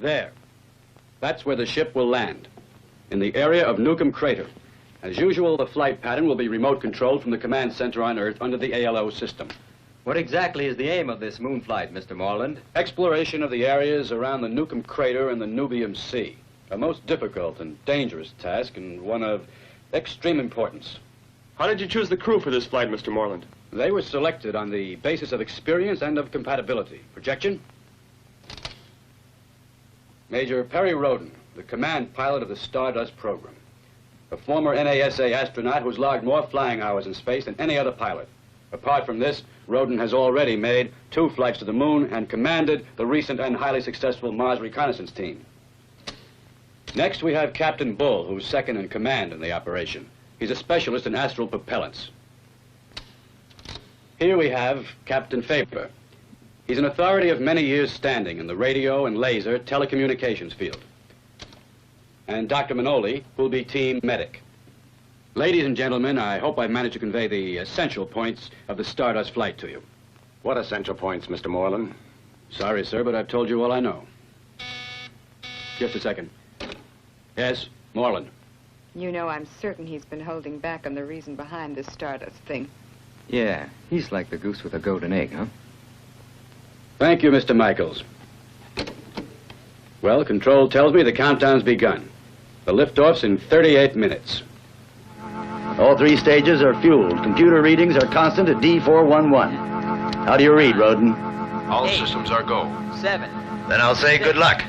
There. That's where the ship will land, in the area of Newcomb Crater. As usual, the flight pattern will be remote controlled from the command center on Earth under the ALO system. What exactly is the aim of this moon flight, Mr. Morland? Exploration of the areas around the Newcomb Crater and the Nubium Sea. A most difficult and dangerous task, and one of extreme importance. How did you choose the crew for this flight, Mr. Morland? They were selected on the basis of experience and of compatibility. Projection? Major Perry Roden, the command pilot of the Stardust program. A former NASA astronaut who's logged more flying hours in space than any other pilot. Apart from this, Roden has already made 2 flights to the moon and commanded the recent and highly successful Mars reconnaissance team. Next, we have Captain Bull, who's second in command in the operation. He's a specialist in astral propellants. Here we have Captain Faber. He's an authority of many years' standing in the radio and laser telecommunications field. And Dr. Manoli, who'll be team medic. Ladies and gentlemen, I hope I've managed to convey the essential points of the Stardust flight to you. What essential points, Mr. Morland? Sorry, sir, but I've told you all I know. Just a second. Yes, Morland. You know, I'm certain he's been holding back on the reason behind this Stardust thing. Yeah, he's like the goose with the golden egg, huh? Thank you, Mr. Michaels. Well, control tells me the countdown's begun. The liftoff's in 38 minutes. All 3 stages are fueled. Computer readings are constant at D411. How do you read, Roden? All systems are go. 7. Then I'll say good luck.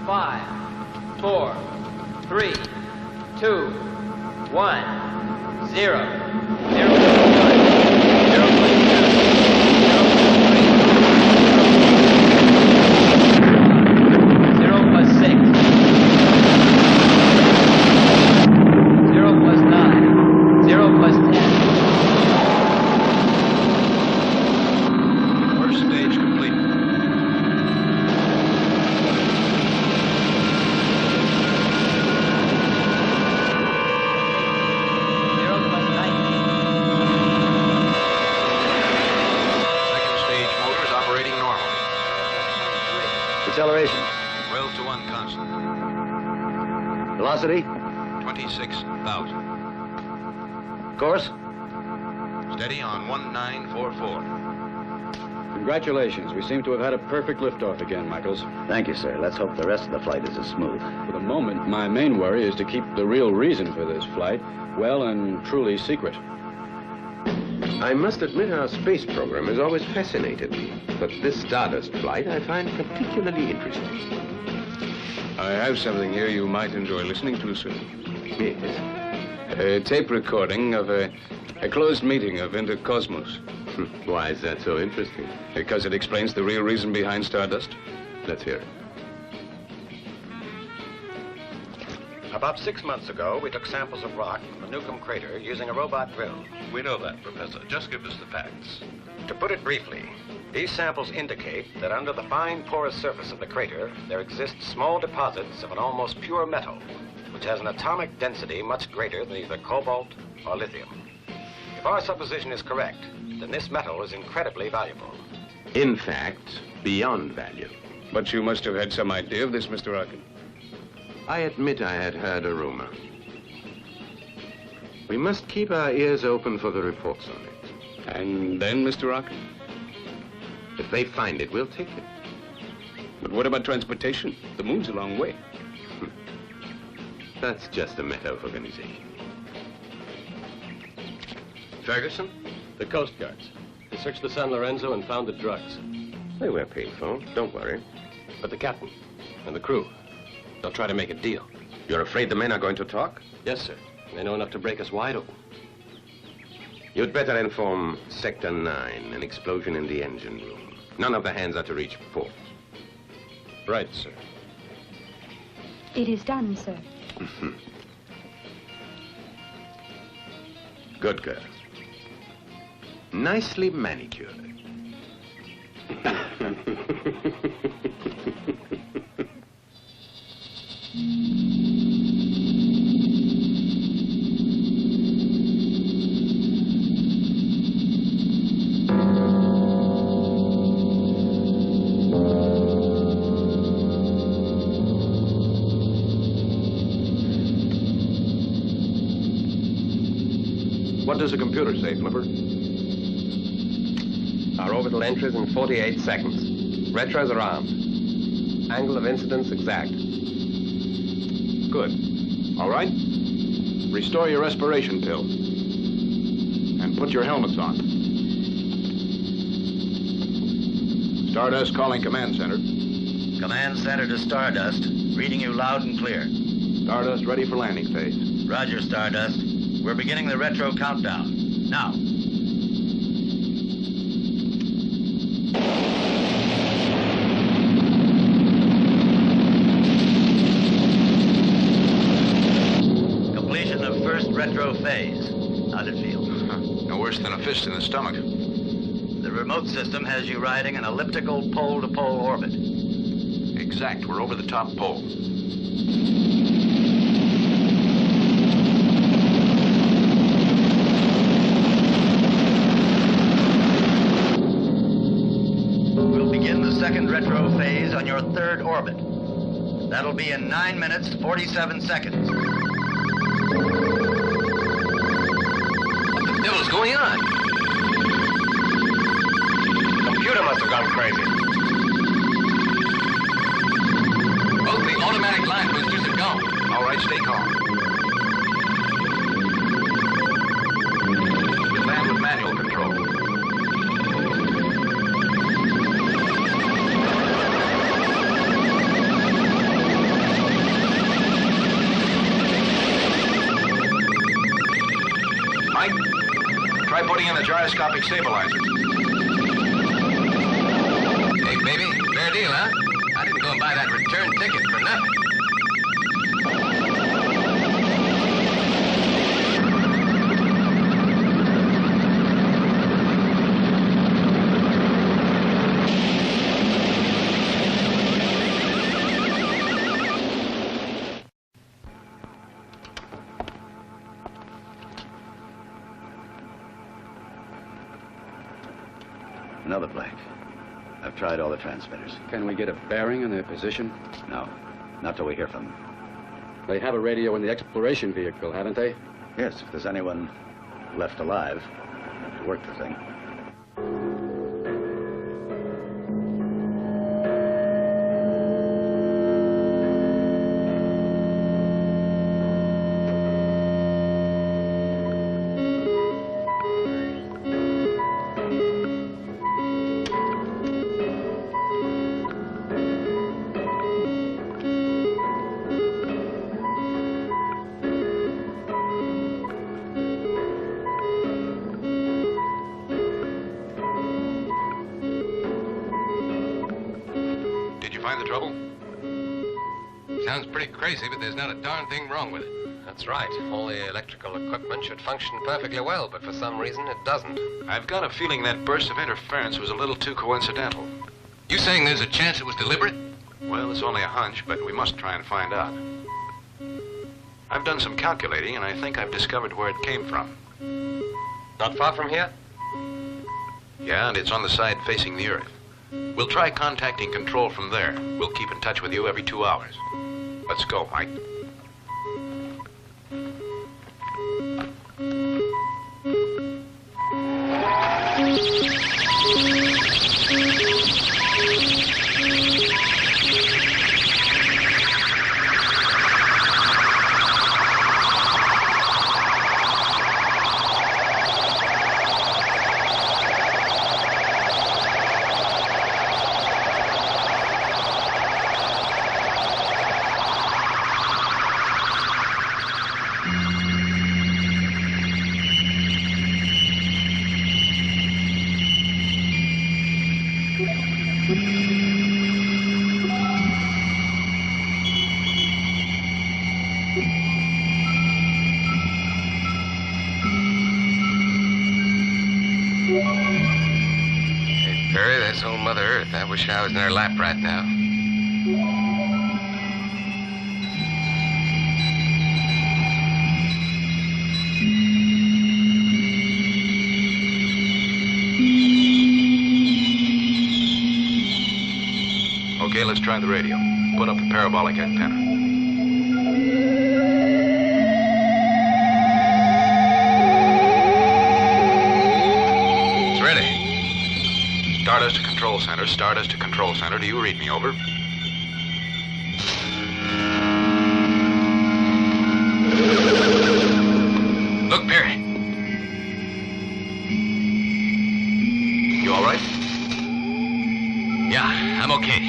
5, 4, 3, 2, 1, 0. 0. Acceleration. 12 to 1 constant. Velocity? 26,000. Course? Steady on 1944. Congratulations. We seem to have had a perfect liftoff again, Michaels. Thank you, sir. Let's hope the rest of the flight is as smooth. For the moment, my main worry is to keep the real reason for this flight well and truly secret. I must admit our space program has always fascinated me, but this Stardust flight I find particularly interesting. I have something here you might enjoy listening to, sir. Yes. A tape recording of a closed meeting of Intercosmos. Why is that so interesting? Because it explains the real reason behind Stardust. Let's hear it. About 6 months ago, we took samples of rock from the Newcomb Crater using a robot drill. We know that, Professor. Just give us the facts. To put it briefly, these samples indicate that under the fine porous surface of the crater, there exist small deposits of an almost pure metal, which has an atomic density much greater than either cobalt or lithium. If our supposition is correct, then this metal is incredibly valuable. In fact, beyond value. But you must have had some idea of this, Mr. Arkin. I admit I had heard a rumor. We must keep our ears open for the reports on it. And then, Mr. Arkin? If they find it, we'll take it. But what about transportation? The moon's a long way. That's just a matter of organization. Ferguson? The Coast Guards. They searched the San Lorenzo and found the drugs. They were paid for. Don't worry. But the captain and the crew, they'll try to make a deal. You're afraid the men are going to talk? Yes, sir. They know enough to break us wide open. You'd better inform Sector 9, an explosion in the engine room. None of the hands are to reach port. Right, sir. It is done, sir. Good girl. Nicely manicured. What does the computer say, Flipper? Our orbital entries in 48 seconds. Retros around. Angle of incidence exact. Good. All right. Restore your respiration pills. And put your helmets on. Stardust calling command center. Command center to Stardust. Reading you loud and clear. Stardust ready for landing phase. Roger, Stardust. We're beginning the retro countdown. Now. Completion of first retro phase. How'd it feel? No worse than a fist in the stomach. The remote system has you riding an elliptical pole-to-pole orbit. Exact. We're over the top pole. Second retro phase on your third orbit. That'll be in 9 minutes, 47 seconds. What the devil's going on? Computer must have gone crazy. Both the automatic line boosters are gone. All right, stay calm. We'll land with manual control. Try putting in the gyroscopic stabilizers. Hey, baby, fair deal, huh? I didn't go and buy that return ticket for nothing. Another blank. I've tried all the transmitters. Can we get a bearing on their position? No, not till we hear from them. They have a radio in the exploration vehicle, haven't they? Yes, if there's anyone left alive to work the thing. Find the trouble? Sounds pretty crazy, but there's not a darn thing wrong with it. That's right. All the electrical equipment should function perfectly well, but for some reason it doesn't. I've got a feeling that burst of interference was a little too coincidental. You saying there's a chance it was deliberate? Well, it's only a hunch, but we must try and find out. I've done some calculating, and I think I've discovered where it came from. Not far from here? Yeah, and it's on the side facing the Earth. We'll try contacting control from there. We'll keep in touch with you every 2 hours. Let's go, Mike. Perry, that's old Mother Earth. I wish I was in her lap right now. Okay, let's try the radio. Put up the parabolic antenna. It's ready. Stardust to control center. Stardust to control center. Do you read me? Over. Look, Perry. You all right? Yeah, I'm okay.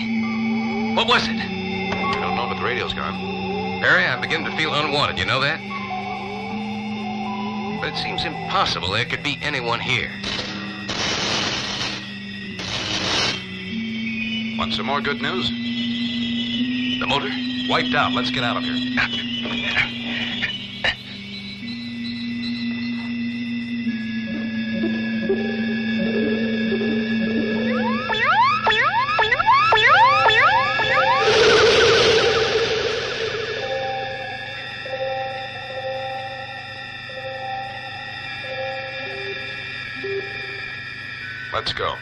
What was it? I don't know, but the radio's gone. Perry, I begin to feel unwanted, you know that? But it seems impossible there could be anyone here. Want some more good news? The motor? Wiped out. Let's get out of here. Let's go.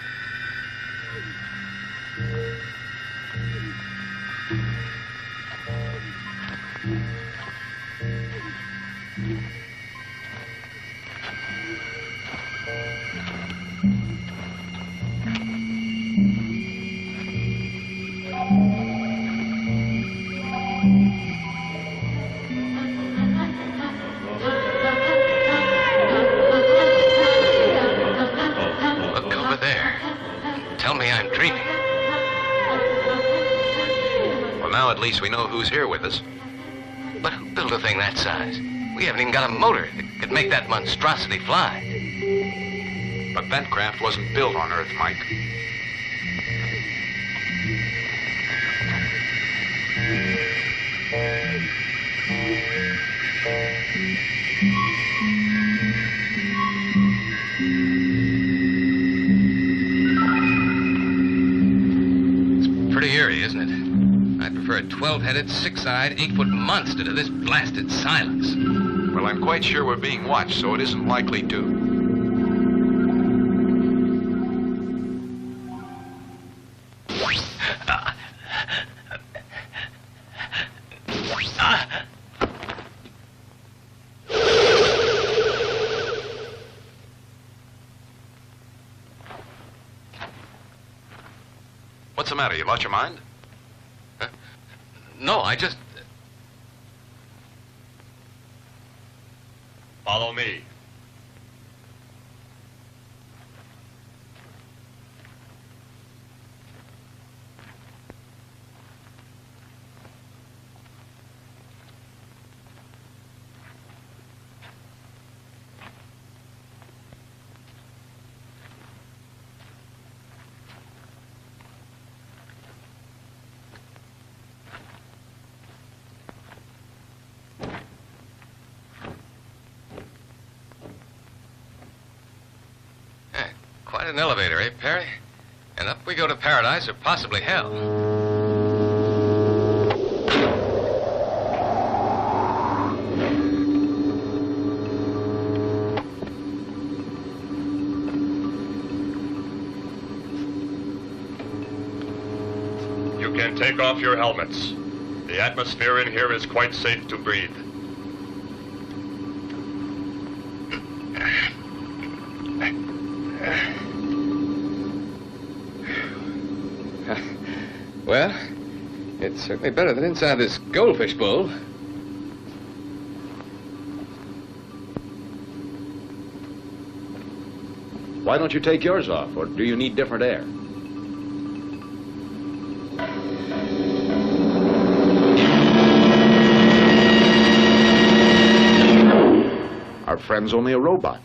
Look over there. Tell me I'm dreaming. Well, now at least we know who's here with us. But who built a thing that size? We haven't even got a motor that could make that monstrosity fly. But that craft wasn't built on Earth, Mike. It's pretty eerie, isn't it? I'd prefer a 12-headed, 6-eyed, 8-foot monster to this blasted silence. Well, I'm quite sure we're being watched, so it isn't likely to. What's the matter? You lost your mind? No, I just... Follow me. Quite an elevator, eh, Perry? And up we go to paradise or possibly hell. And take off your helmets. The atmosphere in here is quite safe to breathe. Well, it's certainly better than inside this goldfish bowl. Why don't you take yours off, or do you need different air? Our friend's only a robot.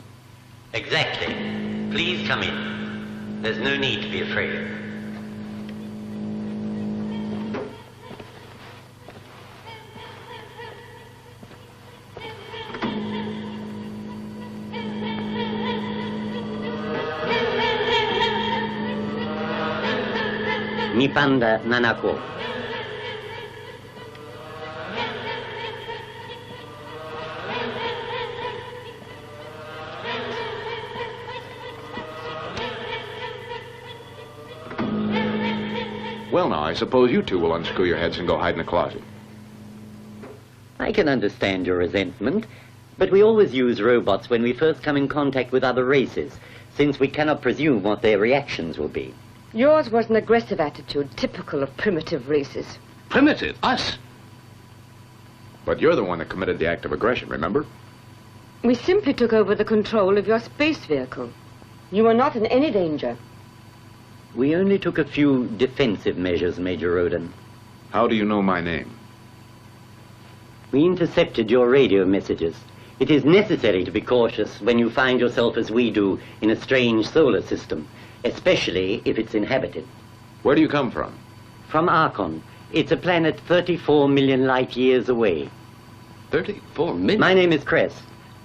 Exactly. Please come in. There's no need to be afraid. Mipanda Nanako. Well, now, I suppose you two will unscrew your heads and go hide in a closet. I can understand your resentment, but we always use robots when we first come in contact with other races, since we cannot presume what their reactions will be. Yours was an aggressive attitude, typical of primitive races. Primitive? Us? But you're the one that committed the act of aggression, remember? We simply took over the control of your space vehicle. You were not in any danger. We only took a few defensive measures, Major Roden. How do you know my name? We intercepted your radio messages. It is necessary to be cautious when you find yourself, as we do, in a strange solar system, especially if it's inhabited. Where do you come from? From Archon. It's a planet 34 million light years away. 34 million? My name is Crest,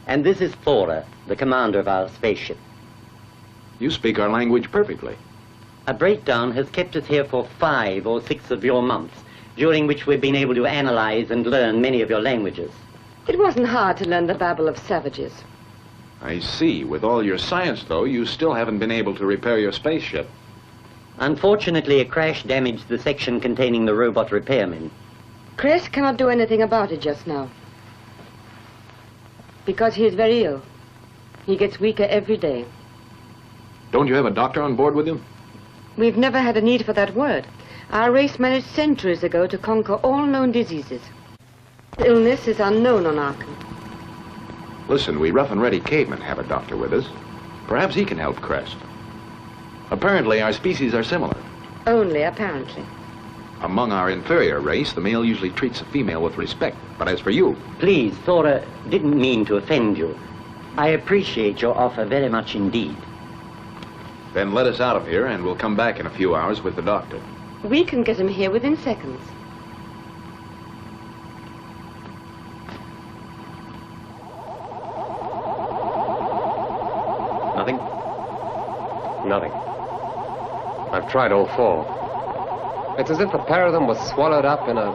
and this is Thora, the commander of our spaceship. You speak our language perfectly. A breakdown has kept us here for 5 or 6 of your months, during which we've been able to analyze and learn many of your languages. It wasn't hard to learn the babble of savages. I see. With all your science, though, you still haven't been able to repair your spaceship. Unfortunately, a crash damaged the section containing the robot repairmen. Chris cannot do anything about it just now. Because he is very ill. He gets weaker every day. Don't you have a doctor on board with you? We've never had a need for that word. Our race managed centuries ago to conquer all known diseases. Illness is unknown on Arkham. Listen, we rough and ready cavemen have a doctor with us. Perhaps he can help Crest. Apparently, our species are similar. Only apparently. Among our inferior race, the male usually treats the female with respect. But as for you... Please, Thora didn't mean to offend you. I appreciate your offer very much indeed. Then let us out of here, and we'll come back in a few hours with the doctor. We can get him here within seconds. Nothing? Nothing. I've tried all 4. It's as if a pair of them was swallowed up in a...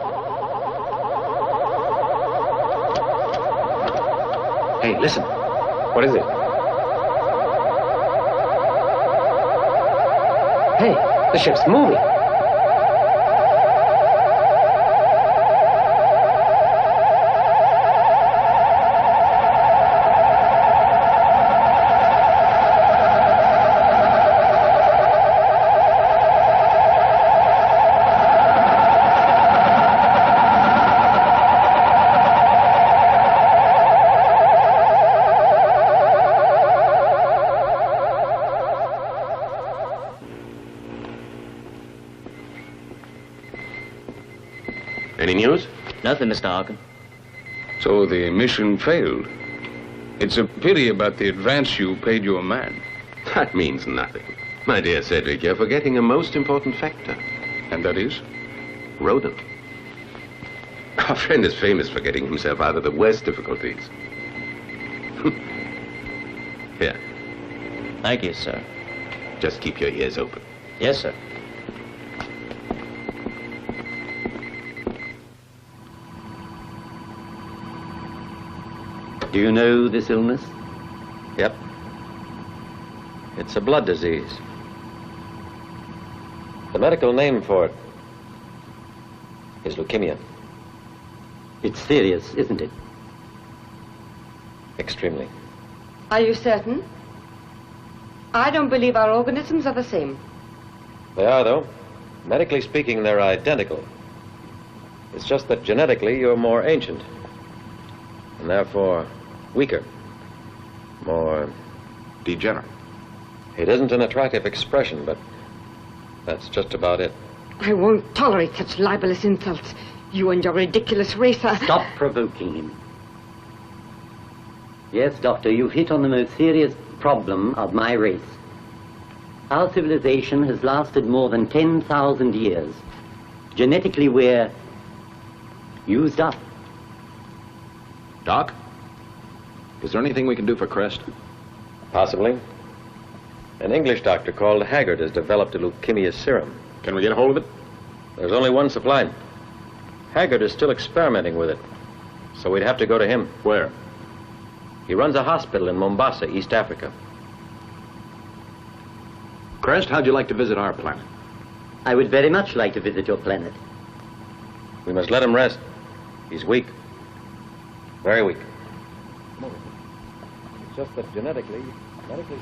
Hey, listen. What is it? Hey, the ship's moving. Any news? Nothing, Mr. Arkham. So the mission failed. It's a pity about the advance you paid your man. That means nothing. My dear Cedric, you're forgetting a most important factor. And that is? Roden. Our friend is famous for getting himself out of the worst difficulties. Here. Thank you, sir. Just keep your ears open. Yes, sir. Do you know this illness? Yep. It's a blood disease. The medical name for it, His leukemia. It's serious, isn't it? Extremely. Are you certain? I don't believe our organisms are the same. They are, though. Medically speaking, they're identical. It's just that genetically you're more ancient. And therefore weaker. More degenerate. It isn't an attractive expression, but that's just about it. I won't tolerate such libelous insults. You and your ridiculous race are... Stop provoking him. Yes, Doctor, you've hit on the most serious problem of my race. Our civilization has lasted more than 10,000 years. Genetically, we're used up. Doc, is there anything we can do for Crest? Possibly. An English doctor called Haggard has developed a leukemia serum. Can we get a hold of it? There's only one supply. Haggard is still experimenting with it, so we'd have to go to him. Where? He runs a hospital in Mombasa, East Africa. Crest, how'd you like to visit our planet? I would very much like to visit your planet. We must let him rest. He's weak. Very weak. It's just that medically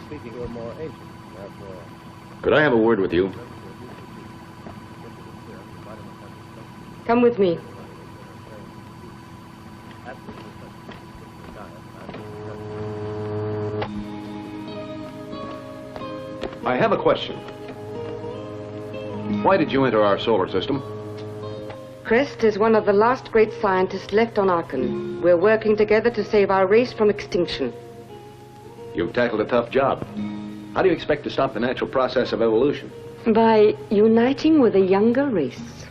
speaking, you're more ancient. Therefore... Could I have a word with you? Come with me. I have a question. Why did you enter our solar system? Crest is one of the last great scientists left on Arkan. We're working together to save our race from extinction. You've tackled a tough job. How do you expect to stop the natural process of evolution? By uniting with a younger race.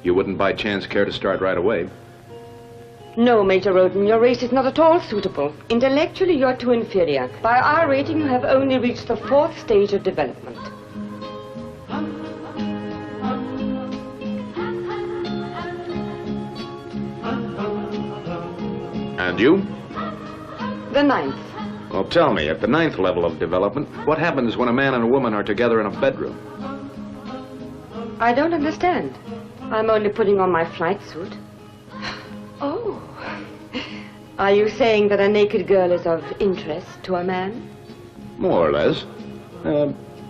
You wouldn't by chance care to start right away? No, Major Roden, your race is not at all suitable. Intellectually, you're too inferior. By our rating, you have only reached the 4th stage of development. And you? The 9th. Well, tell me, at the 9th level of development, what happens when a man and a woman are together in a bedroom? I don't understand. I'm only putting on my flight suit. Oh. Are you saying that a naked girl is of interest to a man? More or less.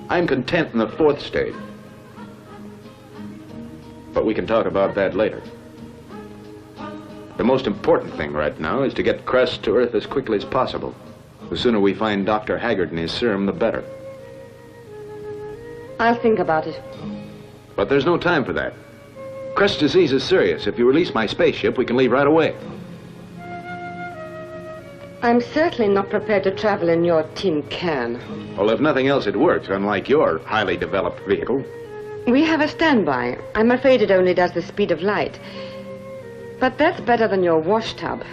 I'm content in the 4th stage. But we can talk about that later. The most important thing right now is to get Crest to Earth as quickly as possible. The sooner we find Dr. Haggard and his serum, the better. I'll think about it. But there's no time for that. Crest disease is serious. If you release my spaceship, we can leave right away. I'm certainly not prepared to travel in your tin can. Well, if nothing else, it works, unlike your highly developed vehicle. We have a standby. I'm afraid it only does the speed of light. But that's better than your wash tub.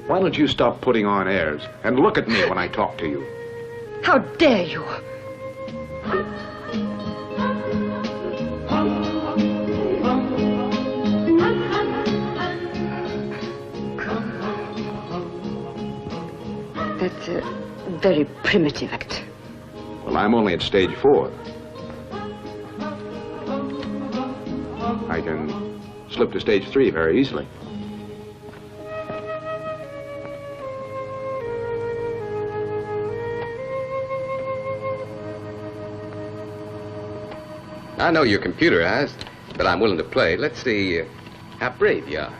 Why don't you stop putting on airs and look at me when I talk to you? How dare you! That's a very primitive act. Well, I'm only at stage 4. I can slip to stage 3 very easily. I know you're computerized, but I'm willing to play. Let's see how brave you are.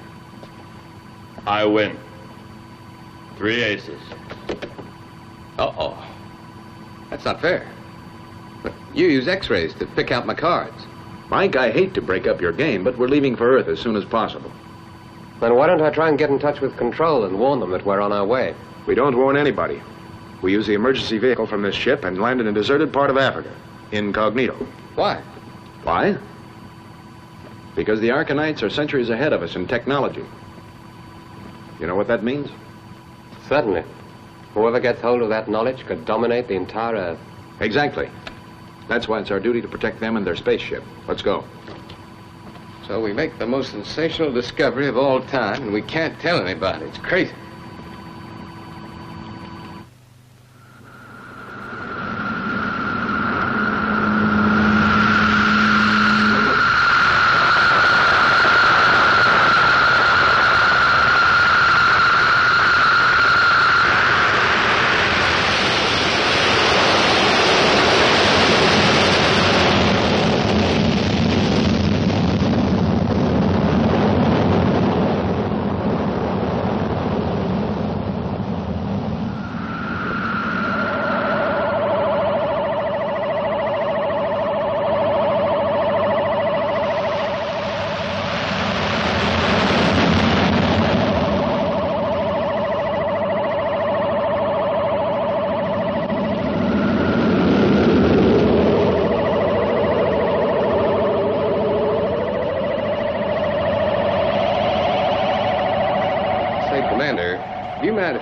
I win. 3 aces. Uh-oh. That's not fair. But you use X-rays to pick out my cards. Mike, I hate to break up your game, but we're leaving for Earth as soon as possible. Then why don't I try and get in touch with Control and warn them that we're on our way? We don't warn anybody. We use the emergency vehicle from this ship and land in a deserted part of Africa, incognito. Why? Why? Because the Arkanites are centuries ahead of us in technology. You know what that means? Certainly. Whoever gets hold of that knowledge could dominate the entire Earth. Exactly. That's why it's our duty to protect them and their spaceship. Let's go. So we make the most sensational discovery of all time, and we can't tell anybody. It's crazy.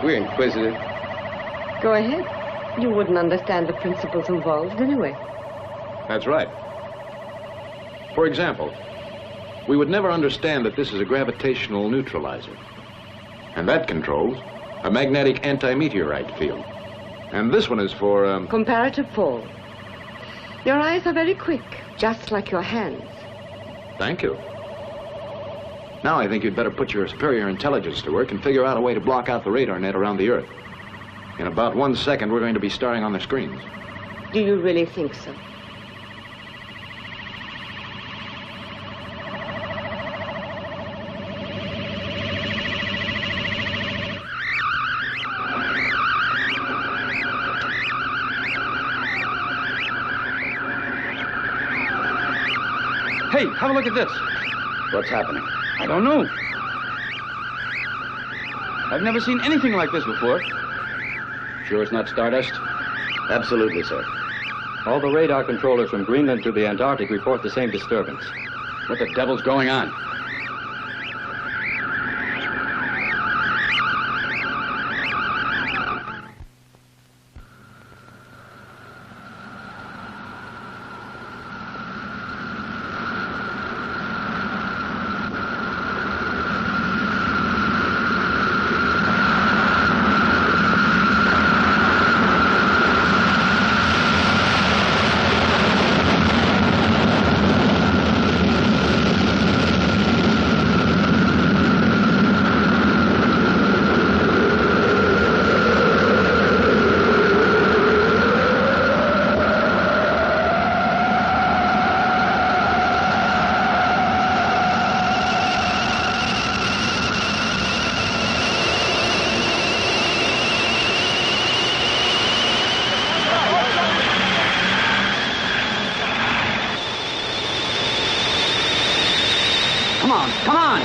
we're inquisitive. Go ahead. You wouldn't understand the principles involved anyway. That's right. For example, we would never understand that this is a gravitational neutralizer. And that controls a magnetic anti-meteorite field. And this one is for, Comparative fall. Your eyes are very quick, just like your hands. Thank you. Now I think you'd better put your superior intelligence to work and figure out a way to block out the radar net around the Earth. In about 1 second, we're going to be starring on the screens. Do you really think so? Hey, have a look at this. What's happening? I don't know. I've never seen anything like this before. Sure it's not Stardust? Absolutely, sir. All the radar controllers from Greenland to the Antarctic report the same disturbance. What the devil's going on? Come on, come on!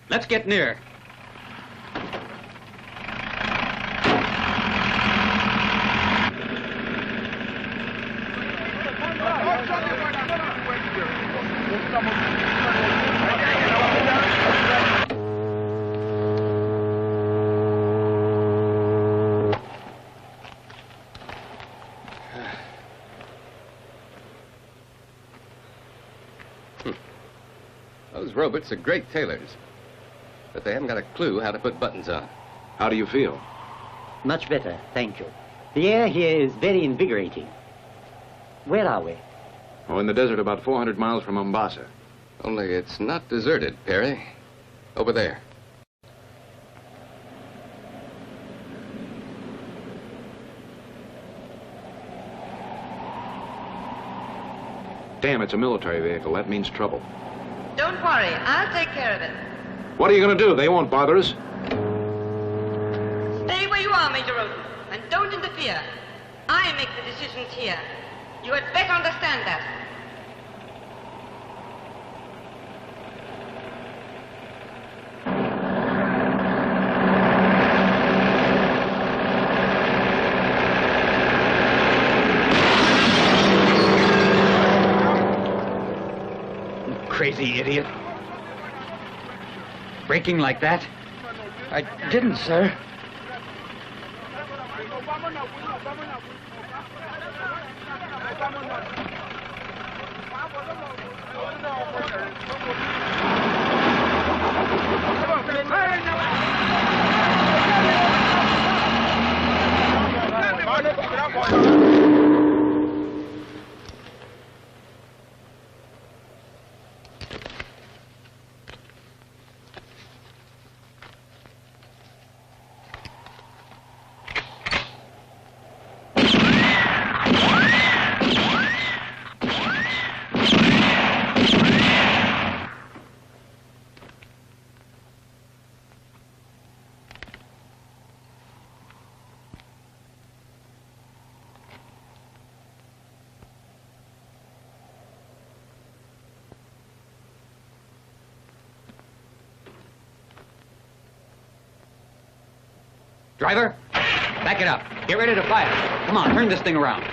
Let's get near. Those robots are great tailors. But they haven't got a clue how to put buttons on. How do you feel? Much better, thank you. The air here is very invigorating. Where are we? Oh, in the desert about 400 miles from Mombasa. Only it's not deserted, Perry. Over there. Damn, it's a military vehicle. That means trouble. Don't worry, I'll take care of it. What are you going to do? They won't bother us. Stay where you are, Major Roden, and don't interfere. I make the decisions here. You had better understand that. Crazy idiot. Braking like that? I didn't, sir. Driver, back it up. Get ready to fire. Come on, turn this thing around.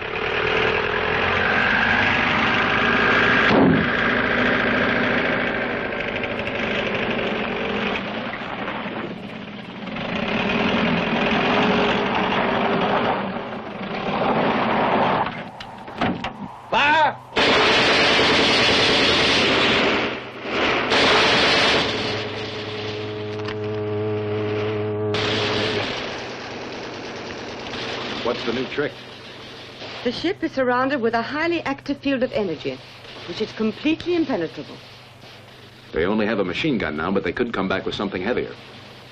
Fire! What's the new trick? The ship is surrounded with a highly active field of energy, which is completely impenetrable. They only have a machine gun now, but they could come back with something heavier.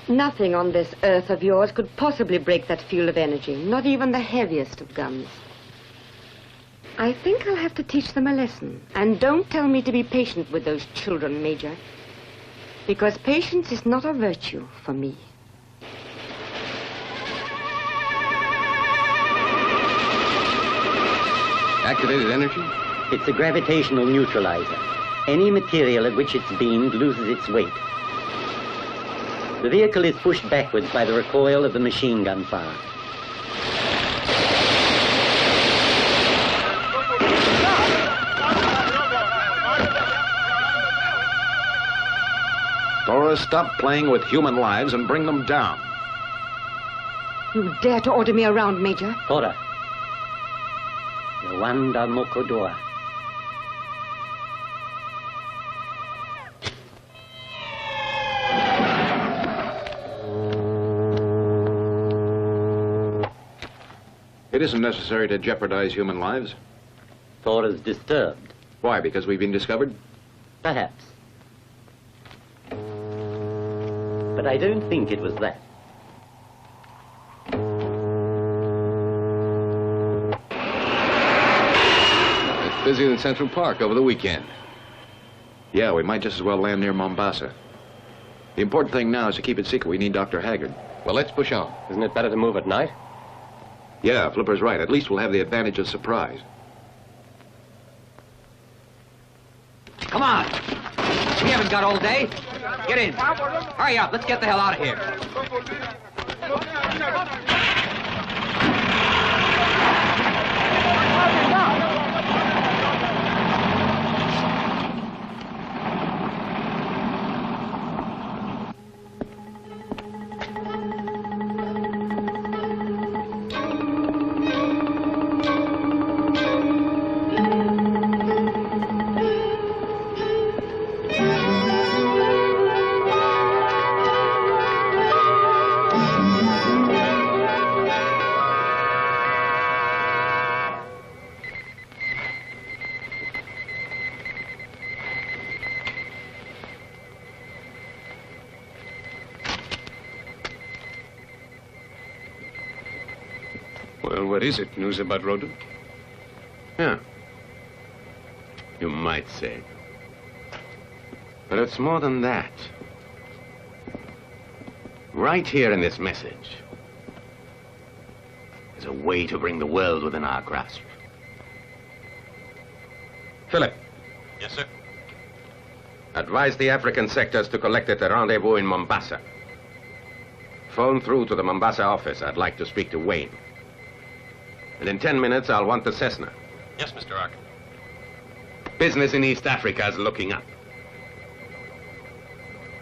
Nothing on this Earth of yours could possibly break that field of energy, not even the heaviest of guns. I think I'll have to teach them a lesson. And don't tell me to be patient with those children, Major. Because patience is not a virtue for me. Activated energy? It's a gravitational neutralizer. Any material at which it's beamed loses its weight. The vehicle is pushed backwards by the recoil of the machine gun fire. Dora, stop playing with human lives and bring them down. You dare to order me around, Major? Tora. Rwanda Mokodoa. It isn't necessary to jeopardize human lives. Thora's disturbed. Why, because we've been discovered? Perhaps. But I don't think it was that. It's busy in Central Park over the weekend. Yeah, we might just as well land near Mombasa. The important thing now is to keep it secret. We need Dr. Haggard. Well, let's push on. Isn't it better to move at night? Yeah, Flipper's right. At least we'll have the advantage of surprise. Come on. We haven't got all day. Get in. Hurry up. Let's get the hell out of here. Well, what is it? News about Roden? Yeah. You might say. But it's more than that. Right here in this message is a way to bring the world within our grasp. Philip. Yes, sir. Advise the African sectors to collect at the rendezvous in Mombasa. Phone through to the Mombasa office. I'd like to speak to Wayne. And in 10 minutes, I'll want the Cessna. Yes, Mr. Ark. Business in East Africa is looking up.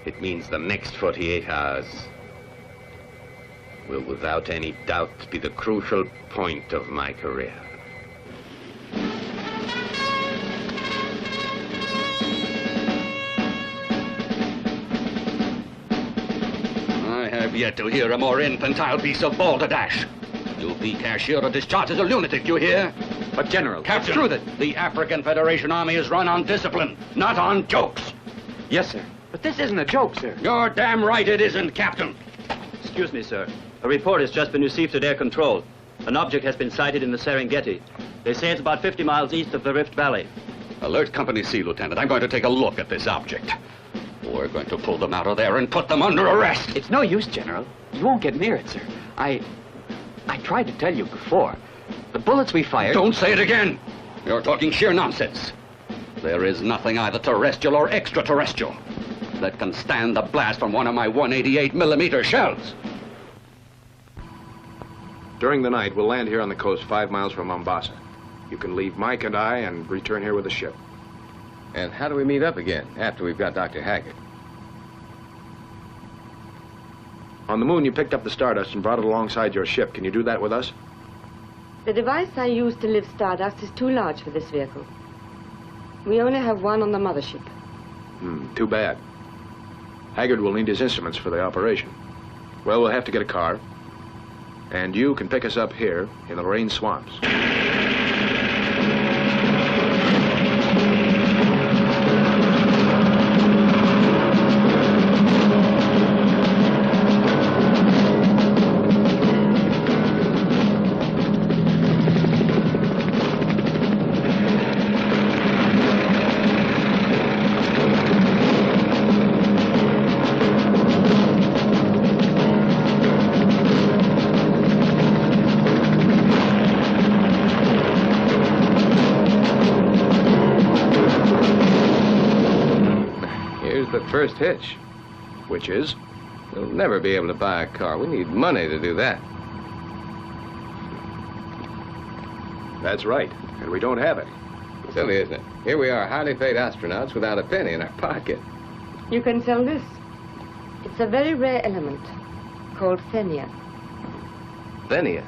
It means the next 48 hours will without any doubt be the crucial point of my career. I have yet to hear a more infantile piece of balderdash. You'll be cashiered or discharged as a lunatic, you hear? But, General... Captain, through that. the African Federation Army is run on discipline, not on jokes. Yes, sir. But this isn't a joke, sir. You're damn right it isn't, Captain. Excuse me, sir. A report has just been received at Air Control. An object has been sighted in the Serengeti. They say it's about 50 miles east of the Rift Valley. Alert Company C, Lieutenant. I'm going to take a look at this object. We're going to pull them out of there and put them under arrest. It's no use, General. You won't get near it, sir. I tried to tell you before. The bullets we fired... Don't say it again! You're talking sheer nonsense. There is nothing either terrestrial or extraterrestrial that can stand the blast from one of my 188 millimeter shells. During the night, we'll land here on the coast 5 miles from Mombasa. You can leave Mike and I and return here with the ship. And how do we meet up again after we've got Dr. Haggard? On the moon, you picked up the Stardust and brought it alongside your ship. Can you do that with us? The device I used to lift Stardust is too large for this vehicle. We only have one on the mothership. Too bad. Haggard will need his instruments for the operation. Well, we'll have to get a car. And you can pick us up here in the Lorraine swamps. First hitch. Which is? We'll never be able to buy a car. We need money to do that. That's right. And we don't have it. Silly, isn't it? Here we are, highly paid astronauts without a penny in our pocket. You can sell this. It's a very rare element called thenia. Thenia?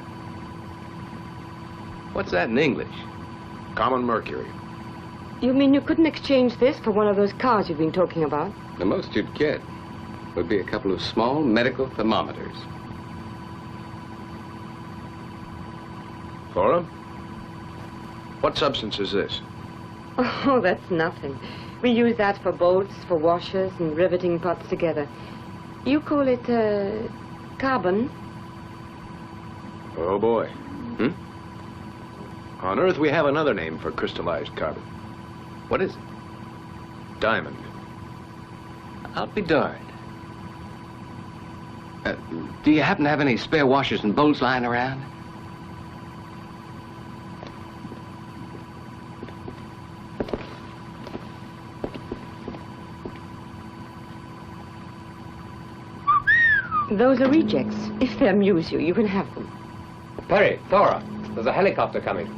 What's that in English? Common mercury. You mean you couldn't exchange this for one of those cars you've been talking about? The most you'd get would be a couple of small medical thermometers. Flora? What substance is this? Oh, that's nothing. We use that for bolts, for washers, and riveting pots together. You call it, carbon? Oh, boy. On Earth, we have another name for crystallized carbon. What is it? Diamond. I'll be darned. Do you happen to have any spare washers and bolts lying around? Those are rejects. If they amuse you, you can have them. Perry, Thora, there's a helicopter coming.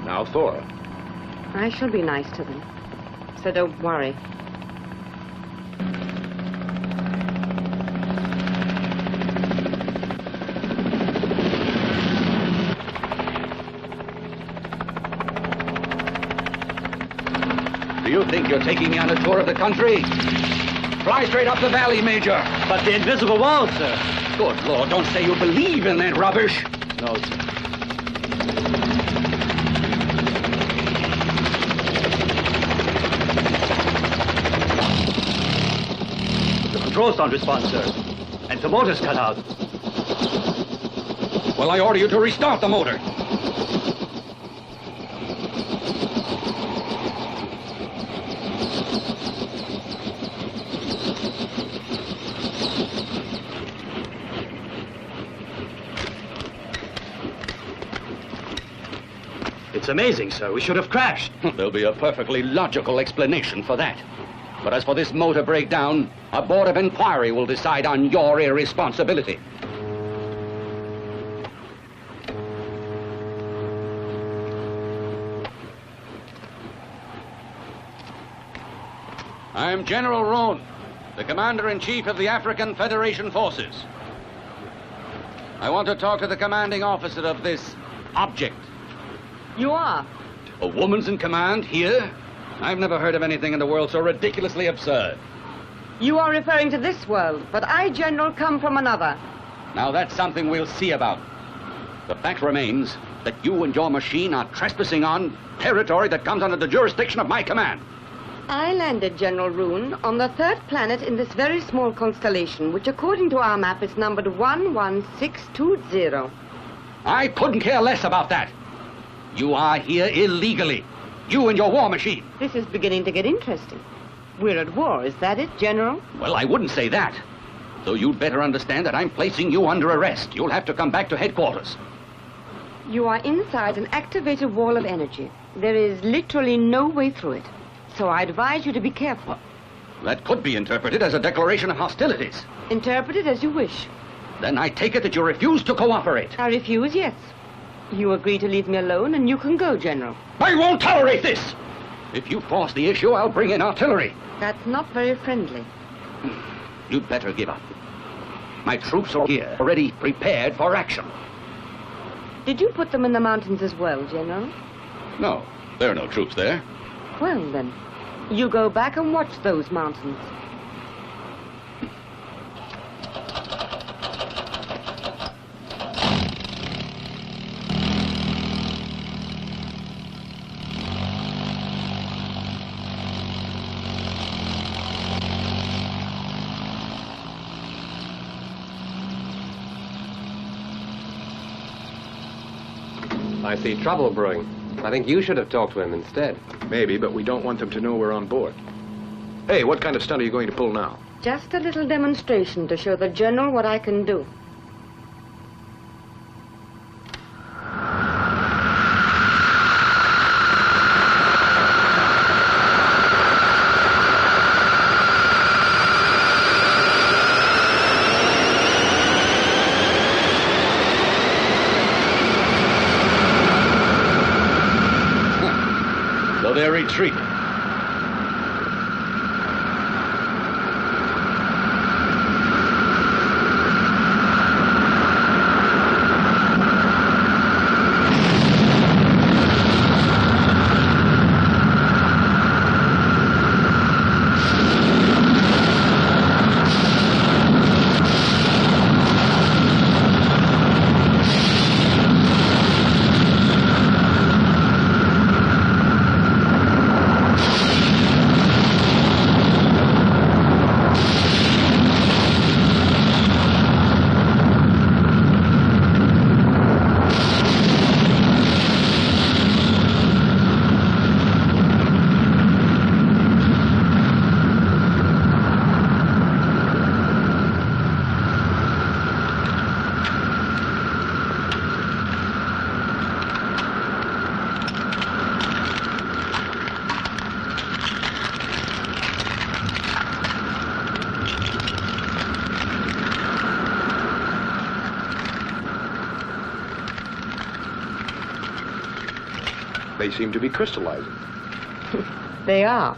Now, Thora. I shall be nice to them, so don't worry. Do you think you're taking me on a tour of the country? Fly straight up the valley, Major. But the invisible wall, sir. Good Lord, don't say you believe in that rubbish. No, sir. Controls don't respond, sir. And the motor's cut out. Well, I order you to restart the motor. It's amazing, sir. We should have crashed. There'll be a perfectly logical explanation for that. But as for this motor breakdown, a board of inquiry will decide on your irresponsibility. I'm General Rohn, the Commander-in-Chief of the African Federation Forces. I want to talk to the commanding officer of this object. You are? A woman's in command here? I've never heard of anything in the world so ridiculously absurd. You are referring to this world, but I, General, come from another. Now that's something we'll see about. The fact remains that you and your machine are trespassing on territory that comes under the jurisdiction of my command. I landed, General Roon, on the third planet in this very small constellation, which according to our map is numbered 11620. I couldn't care less about that. You are here illegally. You and your war machine. This is beginning to get interesting. We're at war, is that it, General? Well, I wouldn't say that. So you'd better understand that I'm placing you under arrest. You'll have to come back to headquarters. You are inside an activated wall of energy. There is literally no way through it. So I advise you to be careful. That could be interpreted as a declaration of hostilities. Interpret it as you wish. Then I take it that you refuse to cooperate. I refuse, yes. You agree to leave me alone, and you can go, General. I won't tolerate this! If you force the issue, I'll bring in artillery. That's not very friendly. You'd better give up. My troops are here, already prepared for action. Did you put them in the mountains as well, General? No, there are no troops there. Well, then, you go back and watch those mountains. I see trouble brewing. I think you should have talked to him instead. Maybe, but we don't want them to know we're on board. Hey, what kind of stunt are you going to pull now? Just a little demonstration to show the General what I can do. So they're retreating. They seem to be crystallizing. They are.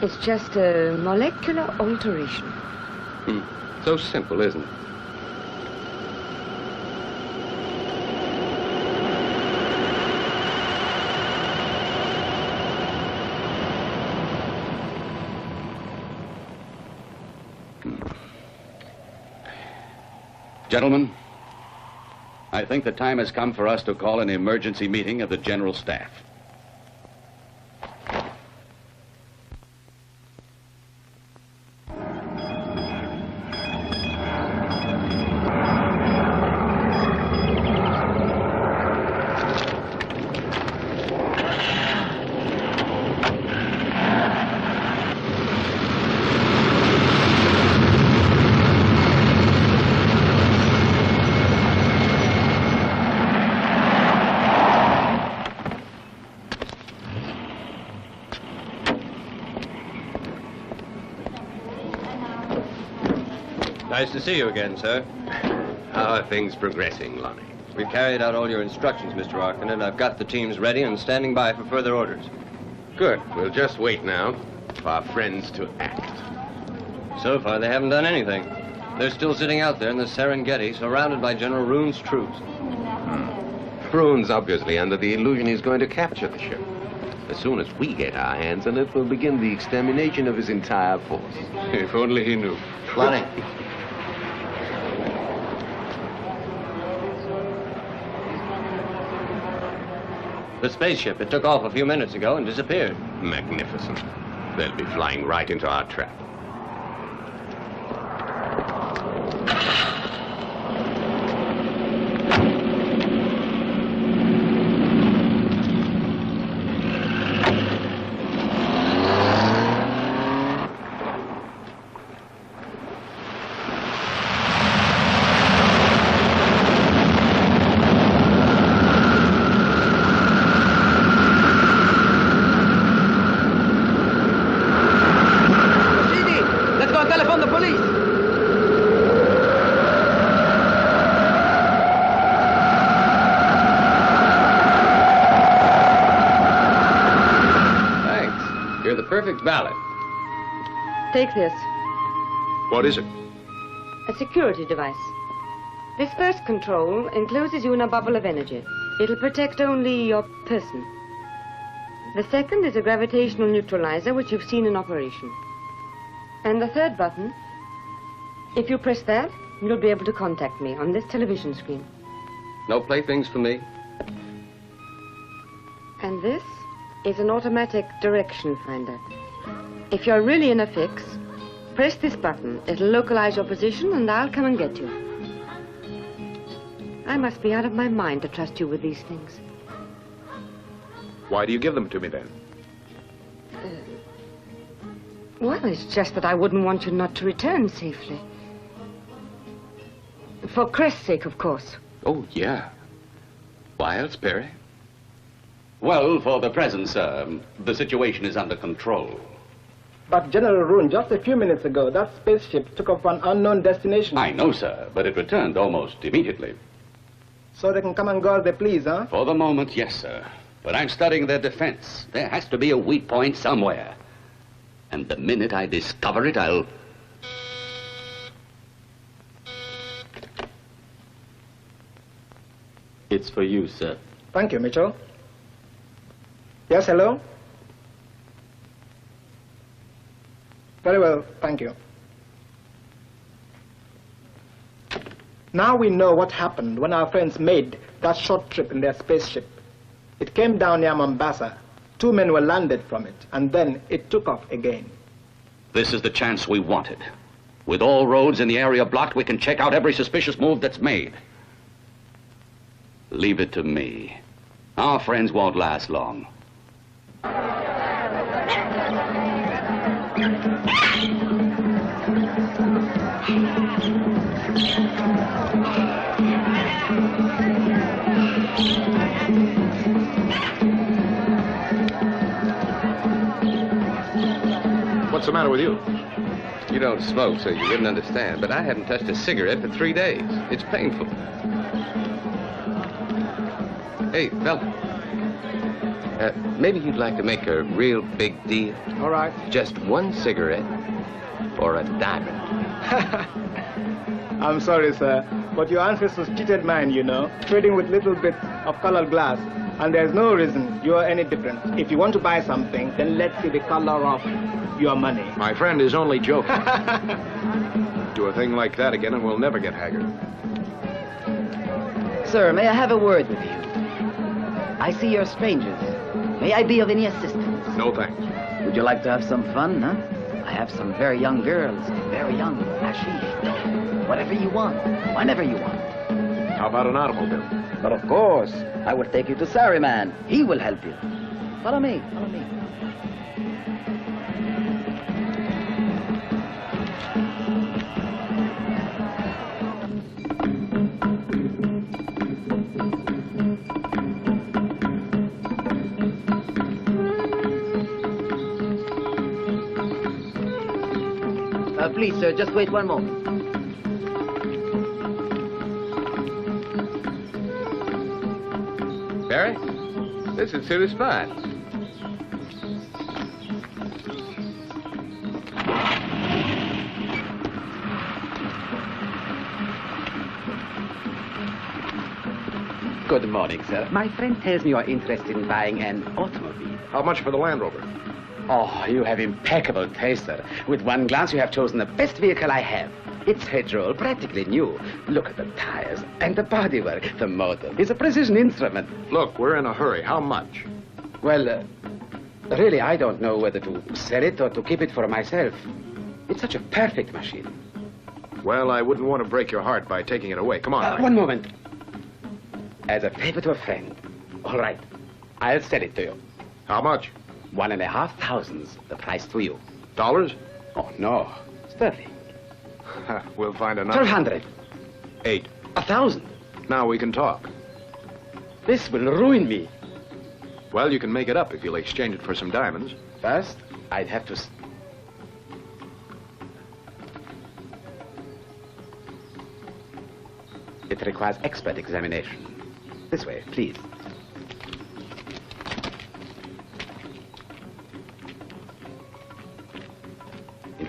It's just a molecular alteration. So simple, isn't it? Gentlemen, I think the time has come for us to call an emergency meeting of the General Staff. Nice to see you again, sir. How are things progressing, Lonnie? We've carried out all your instructions, Mr. Arkin, and I've got the teams ready and standing by for further orders. Good. We'll just wait now for our friends to act. So far, they haven't done anything. They're still sitting out there in the Serengeti, surrounded by General Roon's troops. Bruin's obviously under the illusion he's going to capture the ship. As soon as we get our hands on it, we'll begin the extermination of his entire force. If only he knew. Lonnie. The spaceship, it took off a few minutes ago and disappeared. Magnificent. They'll be flying right into our trap. You're the perfect valet. Take this. What is it? A security device. This first control encloses you in a bubble of energy. It'll protect only your person. The second is a gravitational neutralizer, which you've seen in operation. And the third button, if you press that, you'll be able to contact me on this television screen. No playthings for me? And this is an automatic direction finder. If you're really in a fix, press this button. It'll localize your position, and I'll come and get you. I must be out of my mind to trust you with these things. Why do you give them to me, then? Well, it's just that I wouldn't want you not to return safely. For Crest's sake, of course. Oh, yeah. Why else, Perry? Well, for the present, sir, the situation is under control. But General Roon, just a few minutes ago, that spaceship took off for an unknown destination. I know, sir, but it returned almost immediately. So they can come and go as they please, huh? For the moment, yes, sir. But I'm studying their defense. There has to be a weak point somewhere. And the minute I discover it, I'll... It's for you, sir. Thank you, Mitchell. Yes, hello? Very well, thank you. Now we know what happened when our friends made that short trip in their spaceship. It came down near Mombasa. 2 men were landed from it, and then it took off again. This is the chance we wanted. With all roads in the area blocked, we can check out every suspicious move that's made. Leave it to me. Our friends won't last long. What's the matter with you? You don't smoke, so you wouldn't understand, but I haven't touched a cigarette for 3 days. It's painful. Hey, fella. Maybe you'd like to make a real big deal. All right. Just 1 cigarette or a diamond. I'm sorry, sir, but your ancestors cheated mine, you know, trading with little bits of colored glass. And there's no reason you're any different. If you want to buy something, then let's see the color of your money. My friend is only joking. Do a thing like that again and we'll never get Haggard. Sir, may I have a word with you? I see you're strangers. May I be of any assistance? No thanks. Would you like to have some fun, huh? I have some very young girls, very young, hashish. Whatever you want, whenever you want. How about an automobile? But of course, I will take you to Saruman. He will help you. Follow me, follow me. Please, sir, just wait one moment. Barry, this would suit us fine. Good morning, sir. My friend tells me you are interested in buying an automobile. How much for the Land Rover? Oh, you have impeccable taste, sir. With one glance, you have chosen the best vehicle I have. It's petrol, practically new. Look at the tires and the bodywork. The motor is a precision instrument. Look, we're in a hurry. How much? Well, really, I don't know whether to sell it or to keep it for myself. It's such a perfect machine. Well, I wouldn't want to break your heart by taking it away. Come on. One moment. As a favor to a friend. All right. I'll sell it to you. How much? 1,500, the price to you. Dollars? Oh, no. Sterling. We'll find another. 1,200. 8. 1,000. Now we can talk. This will ruin me. Well, you can make it up if you'll exchange it for some diamonds. First, I'd have to... It requires expert examination. This way, please.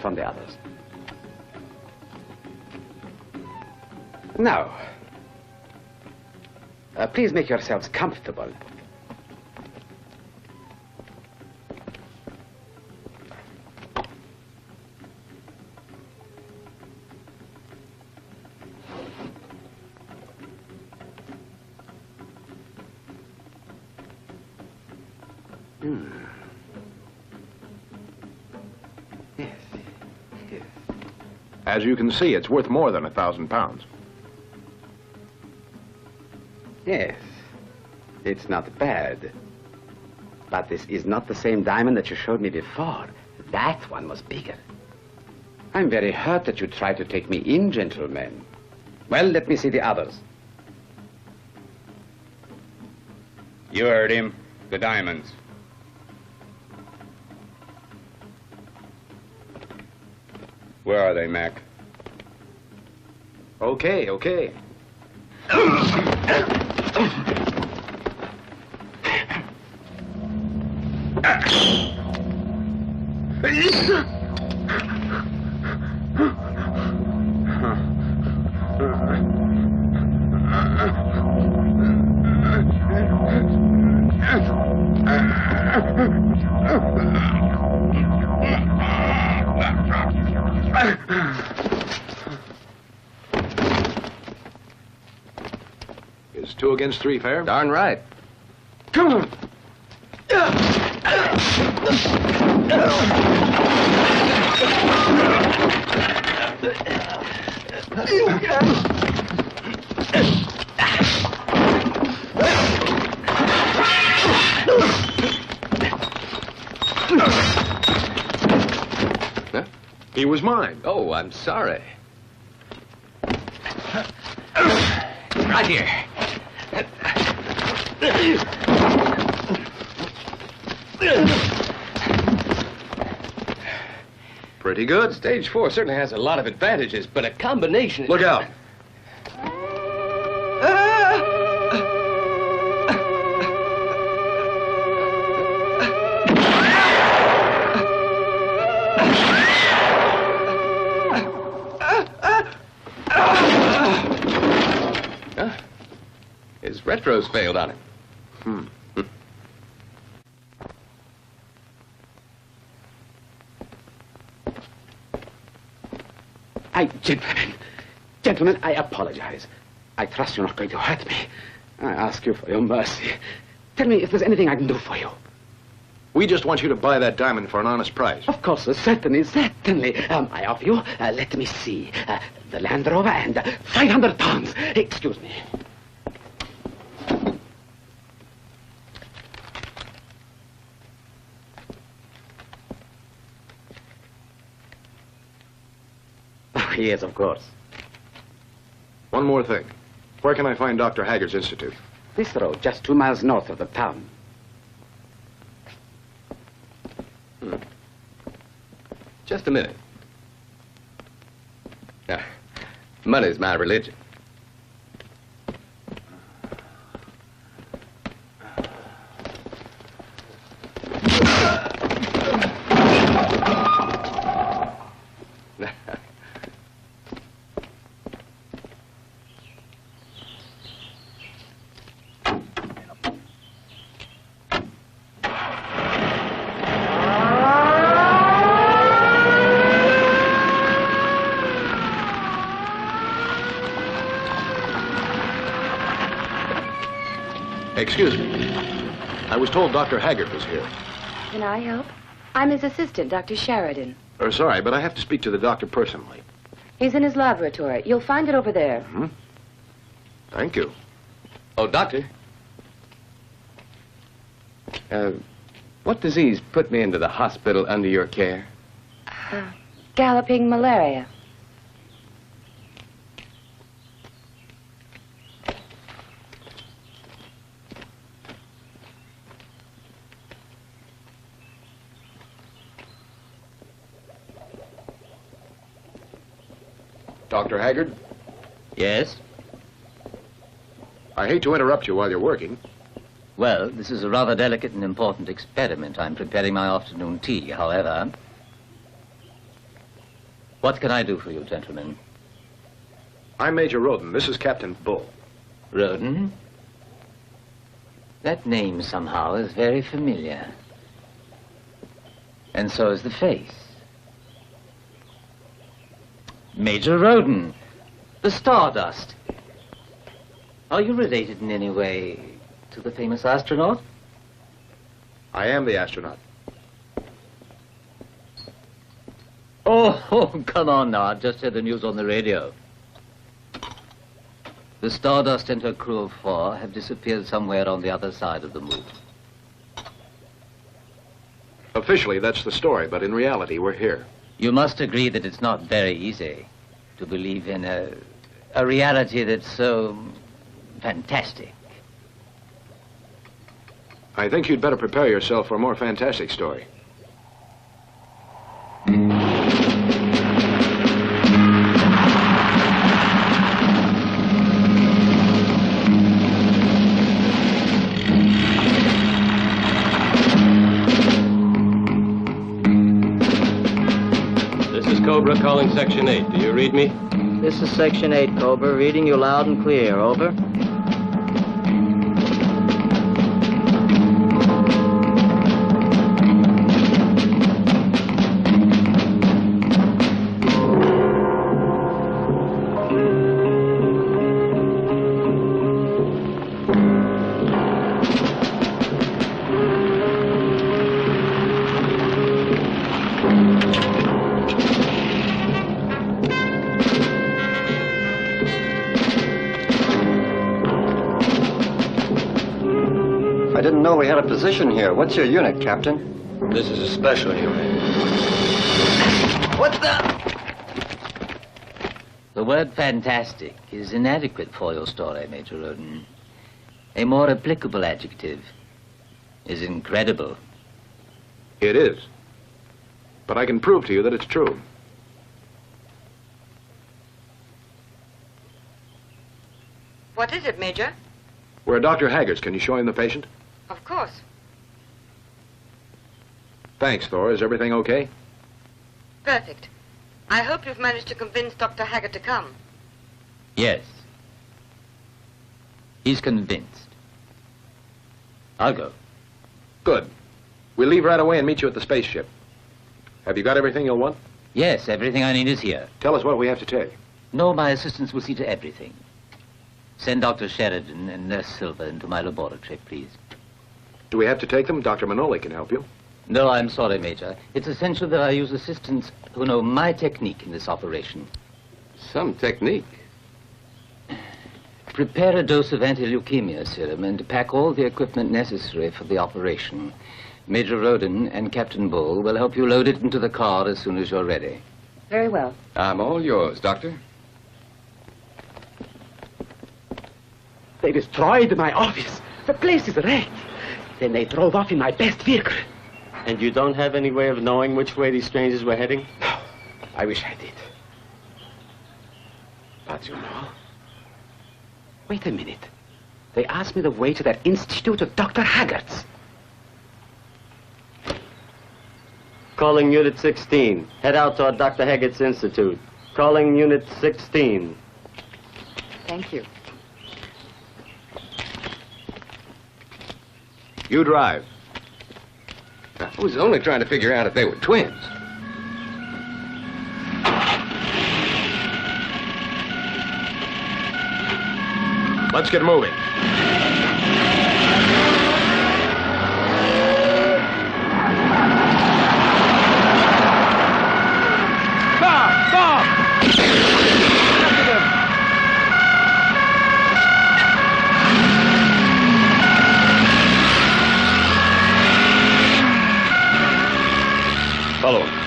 from the others. Now, please make yourselves comfortable. As you can see, it's worth more than £1,000. Yes, it's not bad. But this is not the same diamond that you showed me before. That one was bigger. I'm very hurt that you tried to take me in, gentlemen. Well, let me see the others. You heard him. The diamonds. Where are they, Mac? Okay, okay. Is 2 against 3 fair? Darn right. Come on. Huh? He was mine. Oh, I'm sorry. Right here. Pretty good. Stage 4 certainly has a lot of advantages, but a combination... Look out. His retro's failed on him. Gentlemen, I apologize. I trust you're not going to hurt me. I ask you for your mercy. Tell me if there's anything I can do for you. We just want you to buy that diamond for an honest price. Of course, certainly. I offer you, let me see, the Land Rover and 500 pounds. Excuse me. Yes, of course. One more thing. Where can I find Dr. Haggard's Institute? This road, just 2 miles north of the town. Just a minute. Money's my religion. Excuse me. I was told Dr. Haggard was here. Can I help? I'm his assistant, Dr. Sheridan. Sorry, but I have to speak to the doctor personally. He's in his laboratory. You'll find it over there. Thank you. Oh, doctor. What disease put me into the hospital under your care? Galloping malaria. Dr. Haggard? Yes? I hate to interrupt you while you're working. Well, this is a rather delicate and important experiment. I'm preparing my afternoon tea, however. What can I do for you, gentlemen? I'm Major Roden. This is Captain Bull. Roden? That name somehow is very familiar. And so is the face. Major Roden, the Stardust. Are you related in any way to the famous astronaut? I am the astronaut. Oh, come on now. I've just heard the news on the radio. The Stardust and her crew of 4 have disappeared somewhere on the other side of the moon. Officially, that's the story, but in reality, we're here. You must agree that it's not very easy to believe in a reality that's so fantastic. I think you'd better prepare yourself for a more fantastic story. Cobra calling Section 8. Do you read me? This is Section 8, Cobra. Reading you loud and clear. Over. I didn't know we had a position here. What's your unit, Captain? This is a special unit. What the? The word fantastic is inadequate for your story, Major Roden. A more applicable adjective is incredible. It is. But I can prove to you that it's true. What is it, Major? We're at Dr. Haggard's. Can you show him the patient? Of course. Thanks, Thor. Is everything okay? Perfect. I hope you've managed to convince Dr. Haggard to come. Yes. He's convinced. I'll go. Good. We'll leave right away and meet you at the spaceship. Have you got everything you'll want? Yes, everything I need is here. Tell us what we have to take. No, my assistants will see to everything. Send Dr. Sheridan and Nurse Silver into my laboratory, please. Do we have to take them? Dr. Manoli can help you. No, I'm sorry, Major. It's essential that I use assistants who know my technique in this operation. Some technique? Prepare a dose of anti-leukemia serum and pack all the equipment necessary for the operation. Major Roden and Captain Bull will help you load it into the car as soon as you're ready. Very well. I'm all yours, Doctor. They destroyed my office. The place is wrecked. Then they drove off in my best vehicle. And you don't have any way of knowing which way these strangers were heading? No, I wish I did. But you know... Wait a minute. They asked me the way to that institute of Dr. Haggard's. Calling Unit 16. Head out toward Dr. Haggard's Institute. Calling Unit 16. Thank you. You drive. I was only trying to figure out if they were twins. Let's get moving. Stop! Stop! After them! Follow him.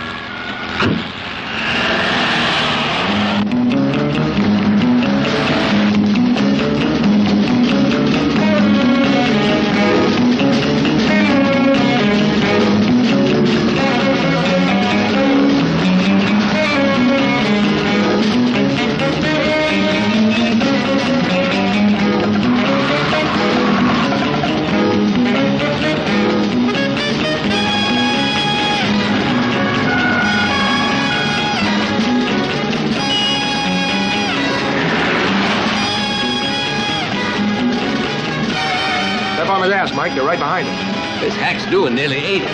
gas, Mike. They're right behind us. This hack's doing nearly 80.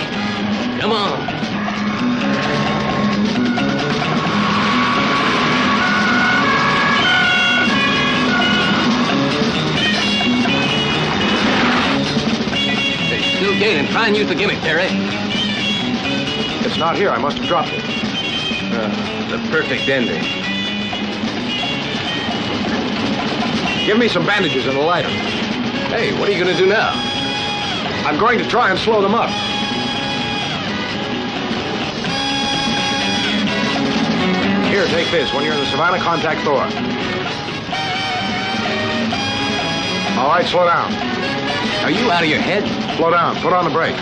Come on. They're still gaining. Try and use the gimmick, Terry. It's not here. I must have dropped it. The perfect ending. Give me some bandages and a lighter. Hey, what are you going to do now? I'm going to try and slow them up. Here, take this. When you're in the Savannah, contact Thor. All right, slow down. Are you out of your head? Slow down. Put on the brakes.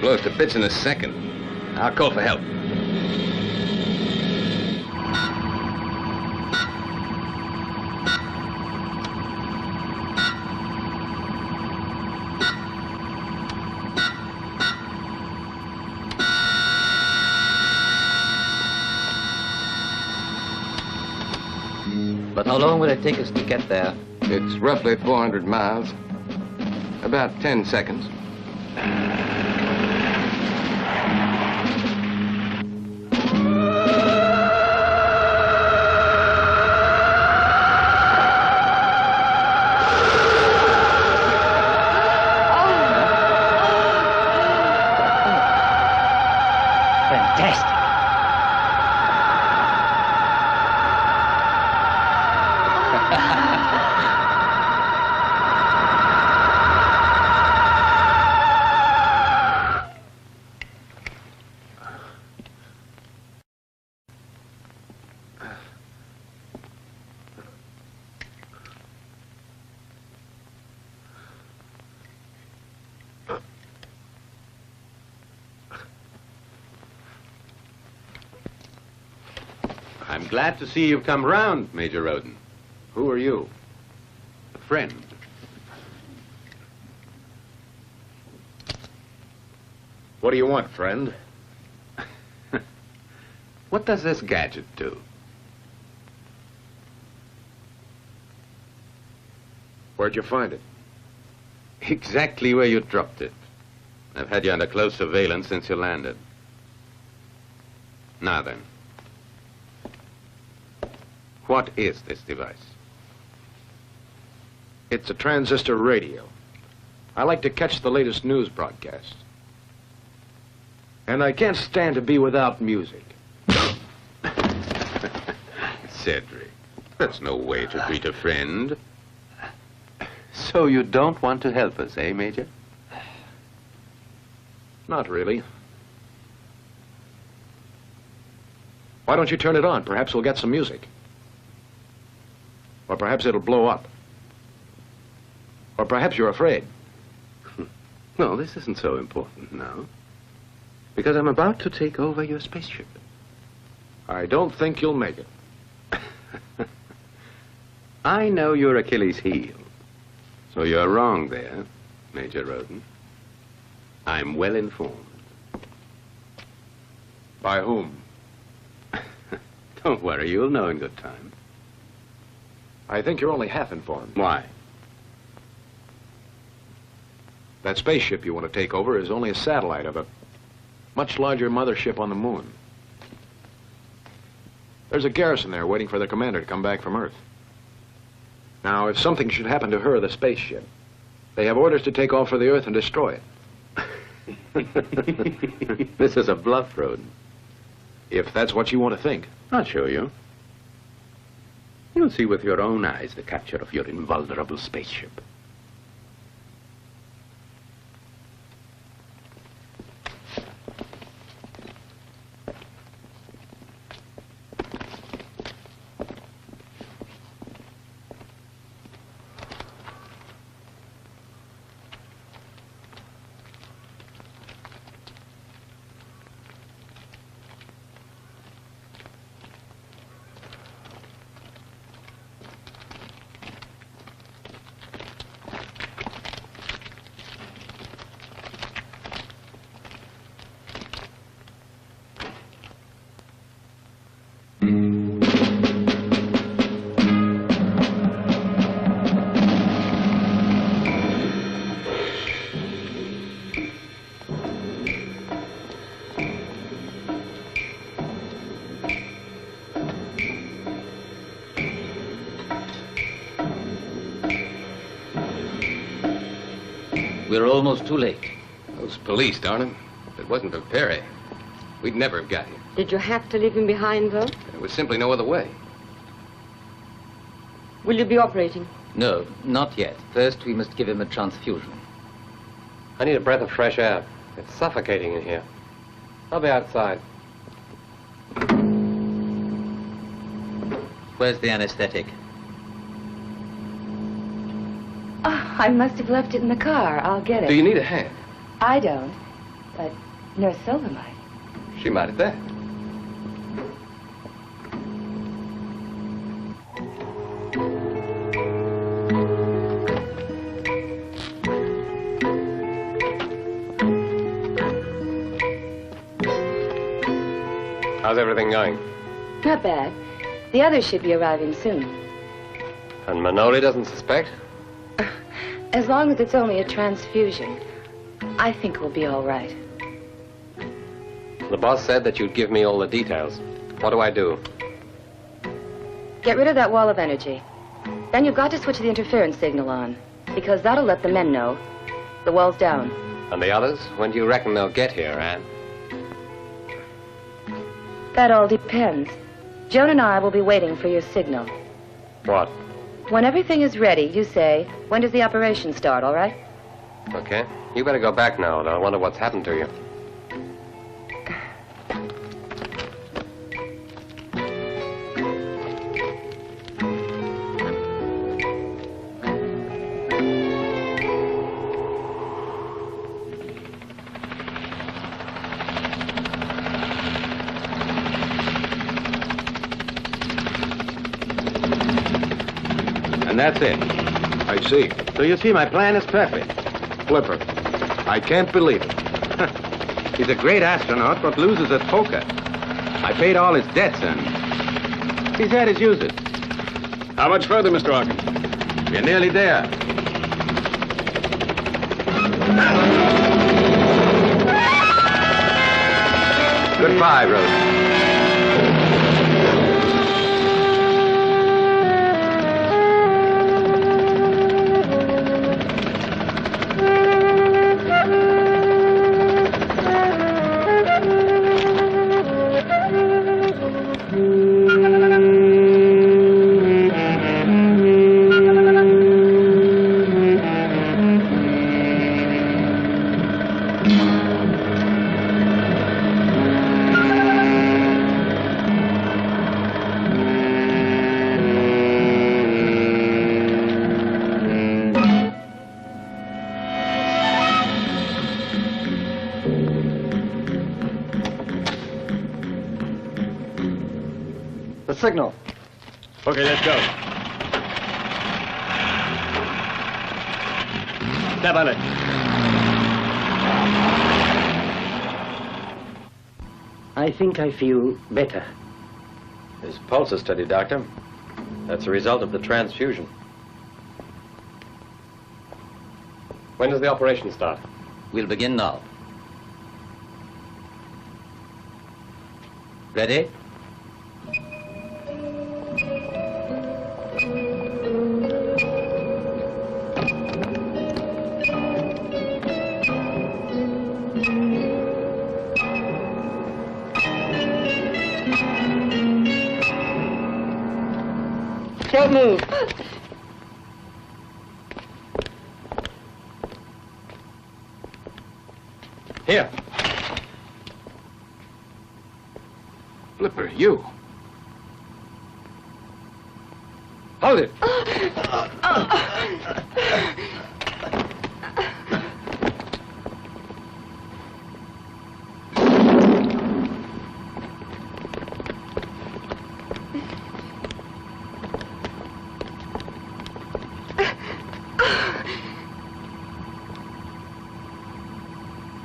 Blow us to bits in a second. I'll call for help. But how long will it take us to get there? It's roughly 400 miles. About 10 seconds. Fantastic. I'm glad to see you've come round, Major Roden. Who are you? A friend. What do you want, friend? What does this gadget do? Where'd you find it? Exactly where you dropped it. I've had you under close surveillance since you landed. Now then. What is this device? It's a transistor radio. I like to catch the latest news broadcast. And I can't stand to be without music. Cedric, that's no way to greet a friend. So you don't want to help us, eh, Major? Not really. Why don't you turn it on? Perhaps we'll get some music. Or perhaps it'll blow up. Or perhaps you're afraid. No, this isn't so important now. Because I'm about to take over your spaceship. I don't think you'll make it. I know your Achilles heel. So you're wrong there, Major Roden. I'm well informed. By whom? Don't worry, you'll know in good time. I think you're only half informed. Why? That spaceship you want to take over is only a satellite of a much larger mothership on the moon. There's a garrison there waiting for their commander to come back from Earth. Now, if something should happen to her, the spaceship, they have orders to take off for the Earth and destroy it. This is a bluff, Roden. If that's what you want to think. I'll show you. You'll see with your own eyes the capture of your invulnerable spaceship. We're almost too late. Those police, darn them. If it wasn't for Perry, we'd never have got here. Did you have to leave him behind, though? There was simply no other way. Will you be operating? No, not yet. First, we must give him a transfusion. I need a breath of fresh air. It's suffocating in here. I'll be outside. Where's the anesthetic? Oh, I must have left it in the car. I'll get it. Do you need a hand? I don't, but Nurse Silver might. She might at that. How's everything going? Not bad. The others should be arriving soon. And Manoli doesn't suspect? As long as it's only a transfusion, I think we'll be all right. The boss said that you'd give me all the details. What do I do? Get rid of that wall of energy. Then you've got to switch the interference signal on, because that'll let the men know. The wall's down. And the others? When do you reckon they'll get here, Anne? That all depends. Joan and I will be waiting for your signal. What? When everything is ready, you say, when does the operation start, all right? Okay. You better go back now. They'll wonder what's happened to you. And that's it. I see. So you see, my plan is perfect. Flipper, I can't believe it. He's a great astronaut, but loses at poker. I paid all his debts, and he's had his uses. How much further, Mr. Hawkins? We're nearly there. Goodbye, Rose. The signal. Okay, let's go. Step on it. I think I feel better. His pulse is steady, Doctor. That's a result of the transfusion. When does the operation start? We'll begin now. Ready? Don't move. Here. Flipper, you. Hold it.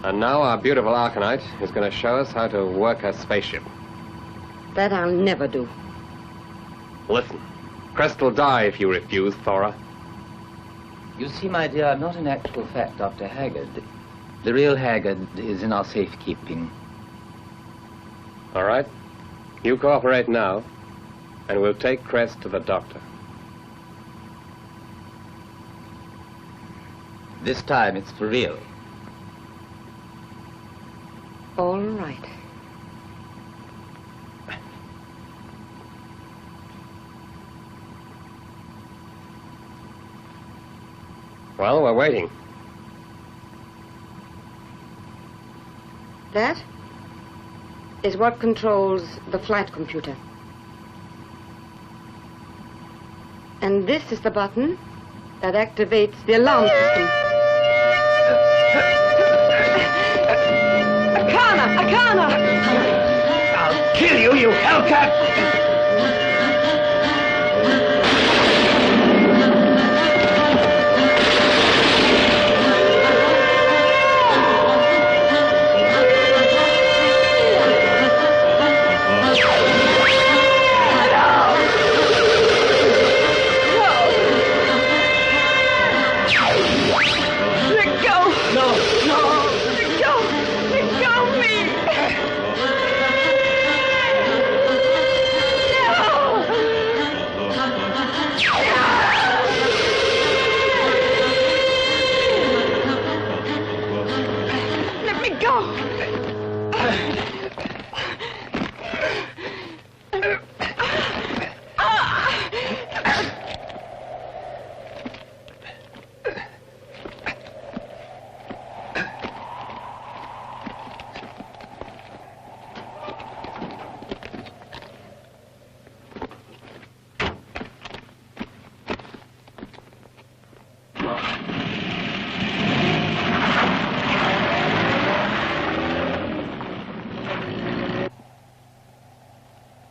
And now our beautiful Arcanite is going to show us how to work a spaceship. That I'll never do. Listen, Crest will die if you refuse, Thora. You see, my dear, I'm not in actual fact Dr. Haggard. The real Haggard is in our safekeeping. All right. You cooperate now, and we'll take Crest to the doctor. This time it's for real. All right. Well, we're waiting. That is what controls the flight computer. And this is the button that activates the alarm system. Akana! I'll kill you, you hellcat!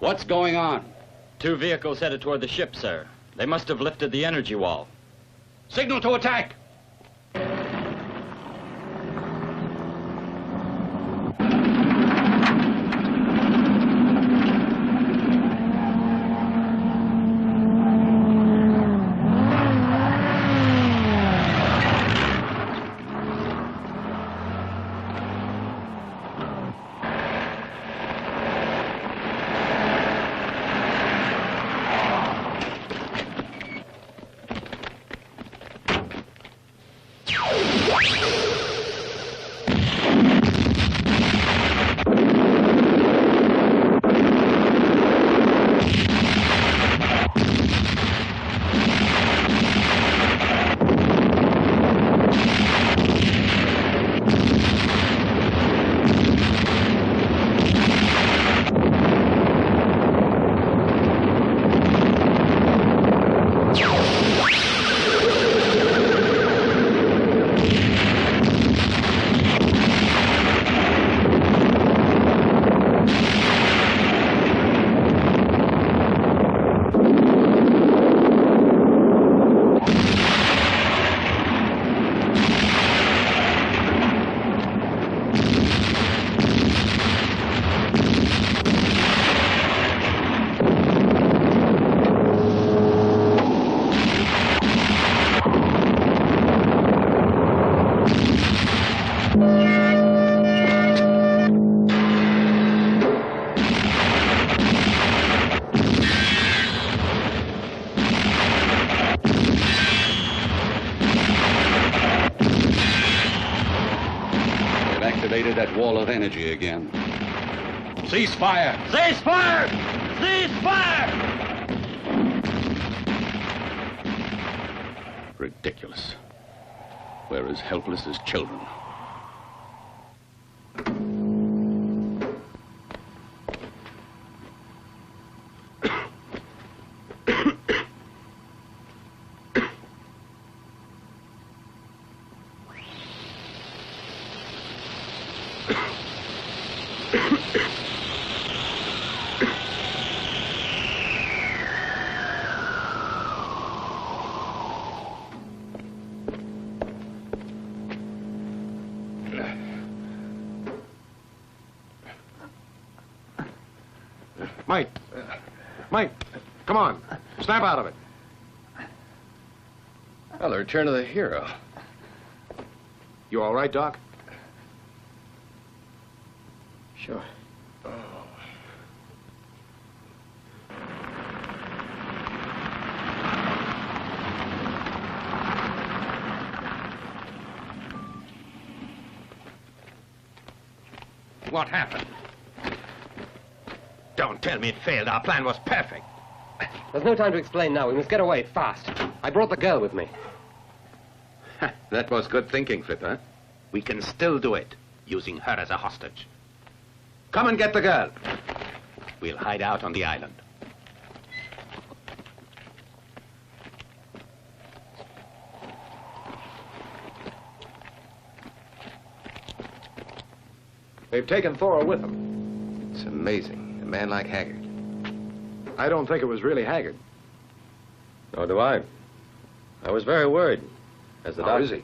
What's going on? 2 vehicles headed toward the ship, sir. They must have lifted the energy wall. Signal to attack! activated that wall of energy again. Cease fire! Cease fire! Cease fire! Ridiculous. We're as helpless as children. Mike, come on. Snap out of it. Well, the return of the hero. You all right, Doc? Sure. What happened? Don't tell me it failed. Our plan was perfect. There's no time to explain now. We must get away, fast. I brought the girl with me. That was good thinking, Flipper. We can still do it, using her as a hostage. Come and get the girl. We'll hide out on the island. They've taken Thor with them. It's amazing. A man like Haggard. I don't think it was really Haggard. Nor do I. I was very worried. As the How doctor. is he?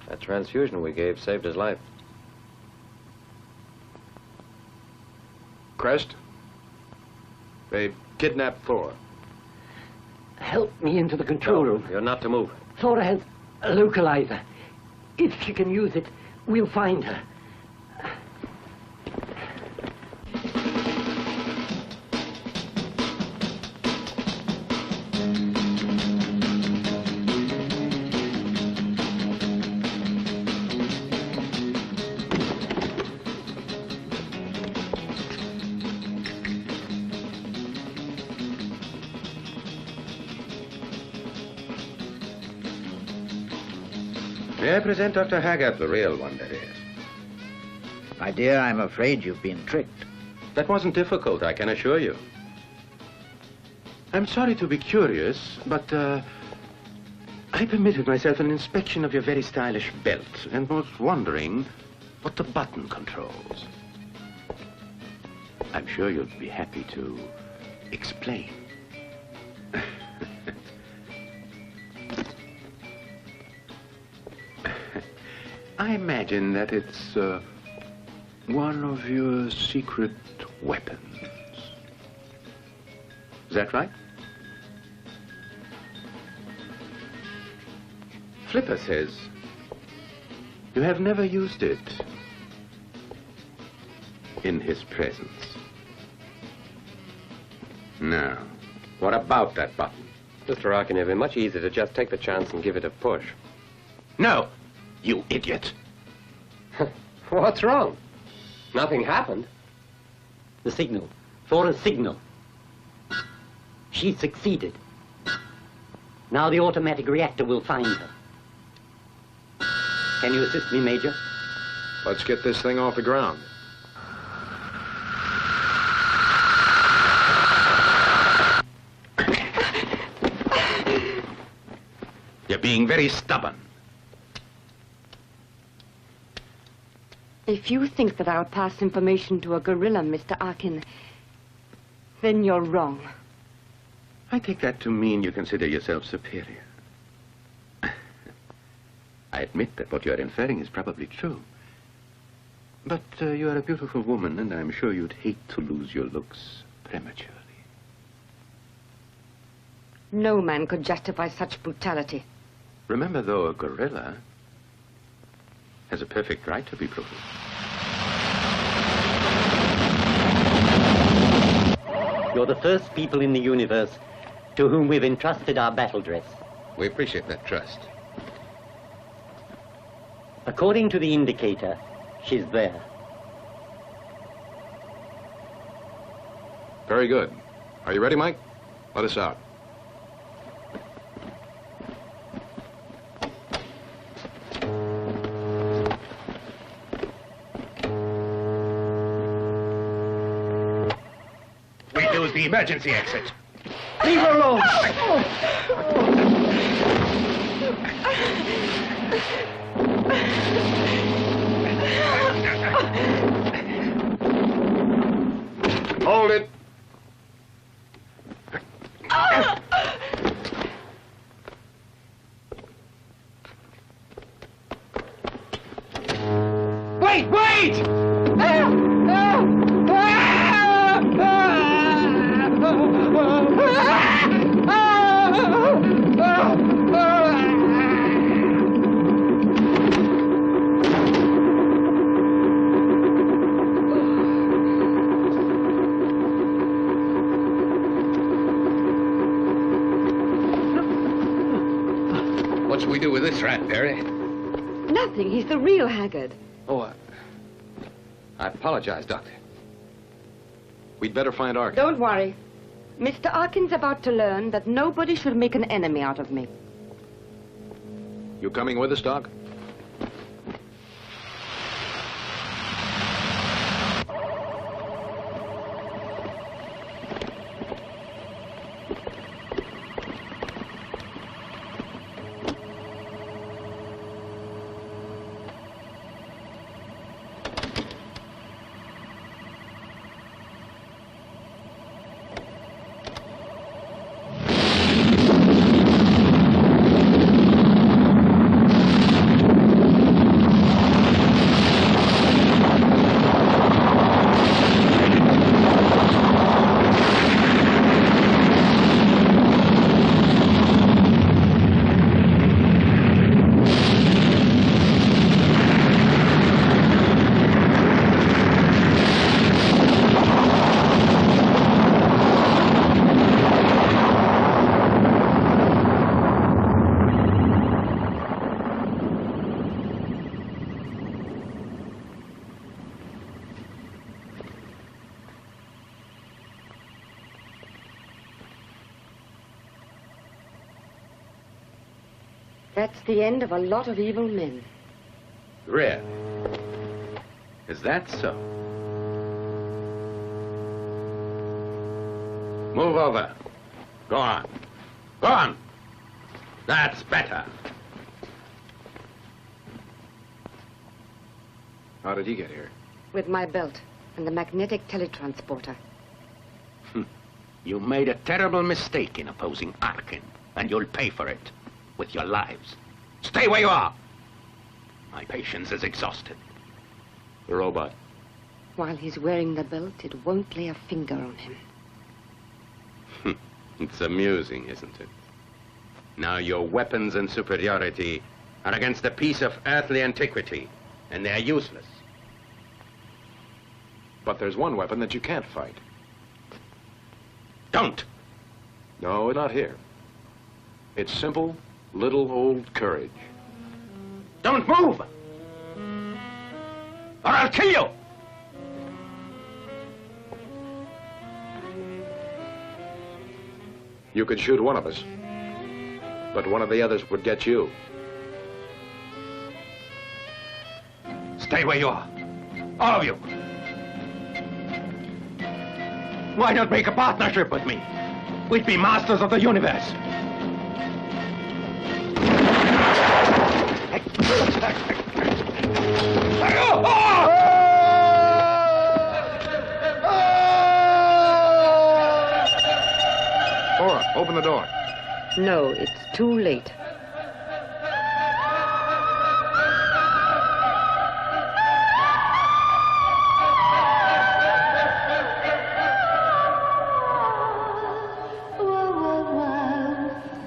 That transfusion we gave saved his life. Crest? They've kidnapped Thor. Help me into the control room. You're not to move. Thora has a localizer. If she can use it, we'll find her. May I present Dr. Haggard, the real one, that is? My dear, I'm afraid you've been tricked. That wasn't difficult, I can assure you. I'm sorry to be curious, but, I permitted myself an inspection of your very stylish belt and was wondering what the button controls. I'm sure you'd be happy to explain. I imagine that it's one of your secret weapons. Is that right? Flipper says you have never used it in his presence. Now, what about that button? Mr. Arkin, it'd be much easier to just take the chance and give it a push. No, you idiot. What's wrong? Nothing happened. The signal. Thora's signal. She succeeded. Now the automatic reactor will find her. Can you assist me, Major? Let's get this thing off the ground. You're being very stubborn. If you think that I'll pass information to a gorilla, Mr. Arkin, then you're wrong. I take that to mean you consider yourself superior. I admit that what you're inferring is probably true. But you're a beautiful woman, and I'm sure you'd hate to lose your looks prematurely. No man could justify such brutality. Remember, though, a gorilla has a perfect right to be brutal. You're the first people in the universe to whom we've entrusted our battle dress. We appreciate that trust. According to the indicator, She's there. Very good. Are you ready, Mike? Let us out. We use the emergency exit. Leave her alone! Hold it. Wait, wait! What should we do with this rat, Perry? Nothing. He's the real Haggard. Oh, I apologize, Doctor. We'd better find Arkin. Don't worry. Mr. Arkin's about to learn that nobody should make an enemy out of me. You coming with us, Doc? That's the end of a lot of evil men. Really? Is that so? Move over. Go on. Go on. That's better. How did he get here? With my belt and the magnetic teletransporter. You made a terrible mistake in opposing Arkin, and you'll pay for it with your lives. Stay where you are. My patience is exhausted. The robot. While he's wearing the belt, it won't lay a finger on him. It's amusing, isn't it? Now your weapons and superiority are against a piece of earthly antiquity, and they're useless. But there's one weapon that you can't fight. Don't! No, not here. It's simple, little old courage. Don't move! Or I'll kill you! You could shoot one of us, but one of the others would get you. Stay where you are. All of you. Why not make a partnership with me? We'd be masters of the universe. Cora, open the door. No, it's too late.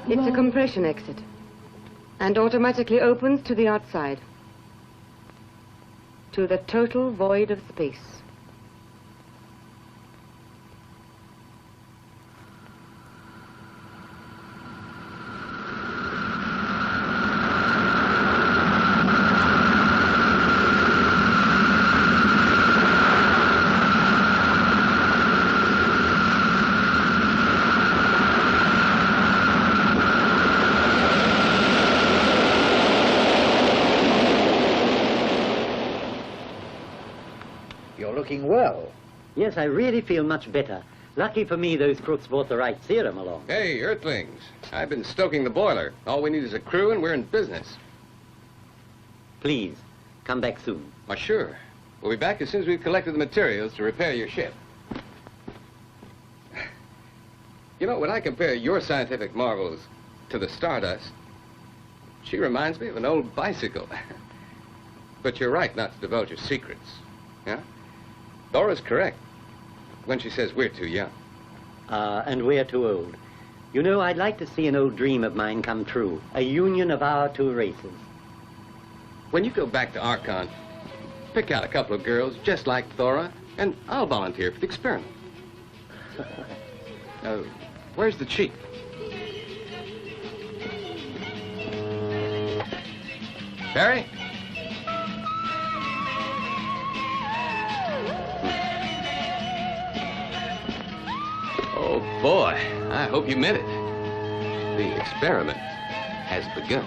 It's a compression exit, and automatically opens to the outside, to the total void of space. looking well. Yes, I really feel much better. Lucky for me, those crooks brought the right serum along. Hey, Earthlings. I've been stoking the boiler. All we need is a crew, and we're in business. Please, come back soon. Why, sure. We'll be back as soon as we've collected the materials to repair your ship. You know, when I compare your scientific marvels to the Stardust, she reminds me of an old bicycle. But you're right not to divulge your secrets. Yeah? Dora's correct when she says we're too young. And we're too old. You know, I'd like to see an old dream of mine come true. A union of our two races. When you go back to Archon, pick out a couple of girls just like Thora, and I'll volunteer for the experiment. Where's the chief? Barry? Oh, boy. I hope you meant it. The experiment has begun.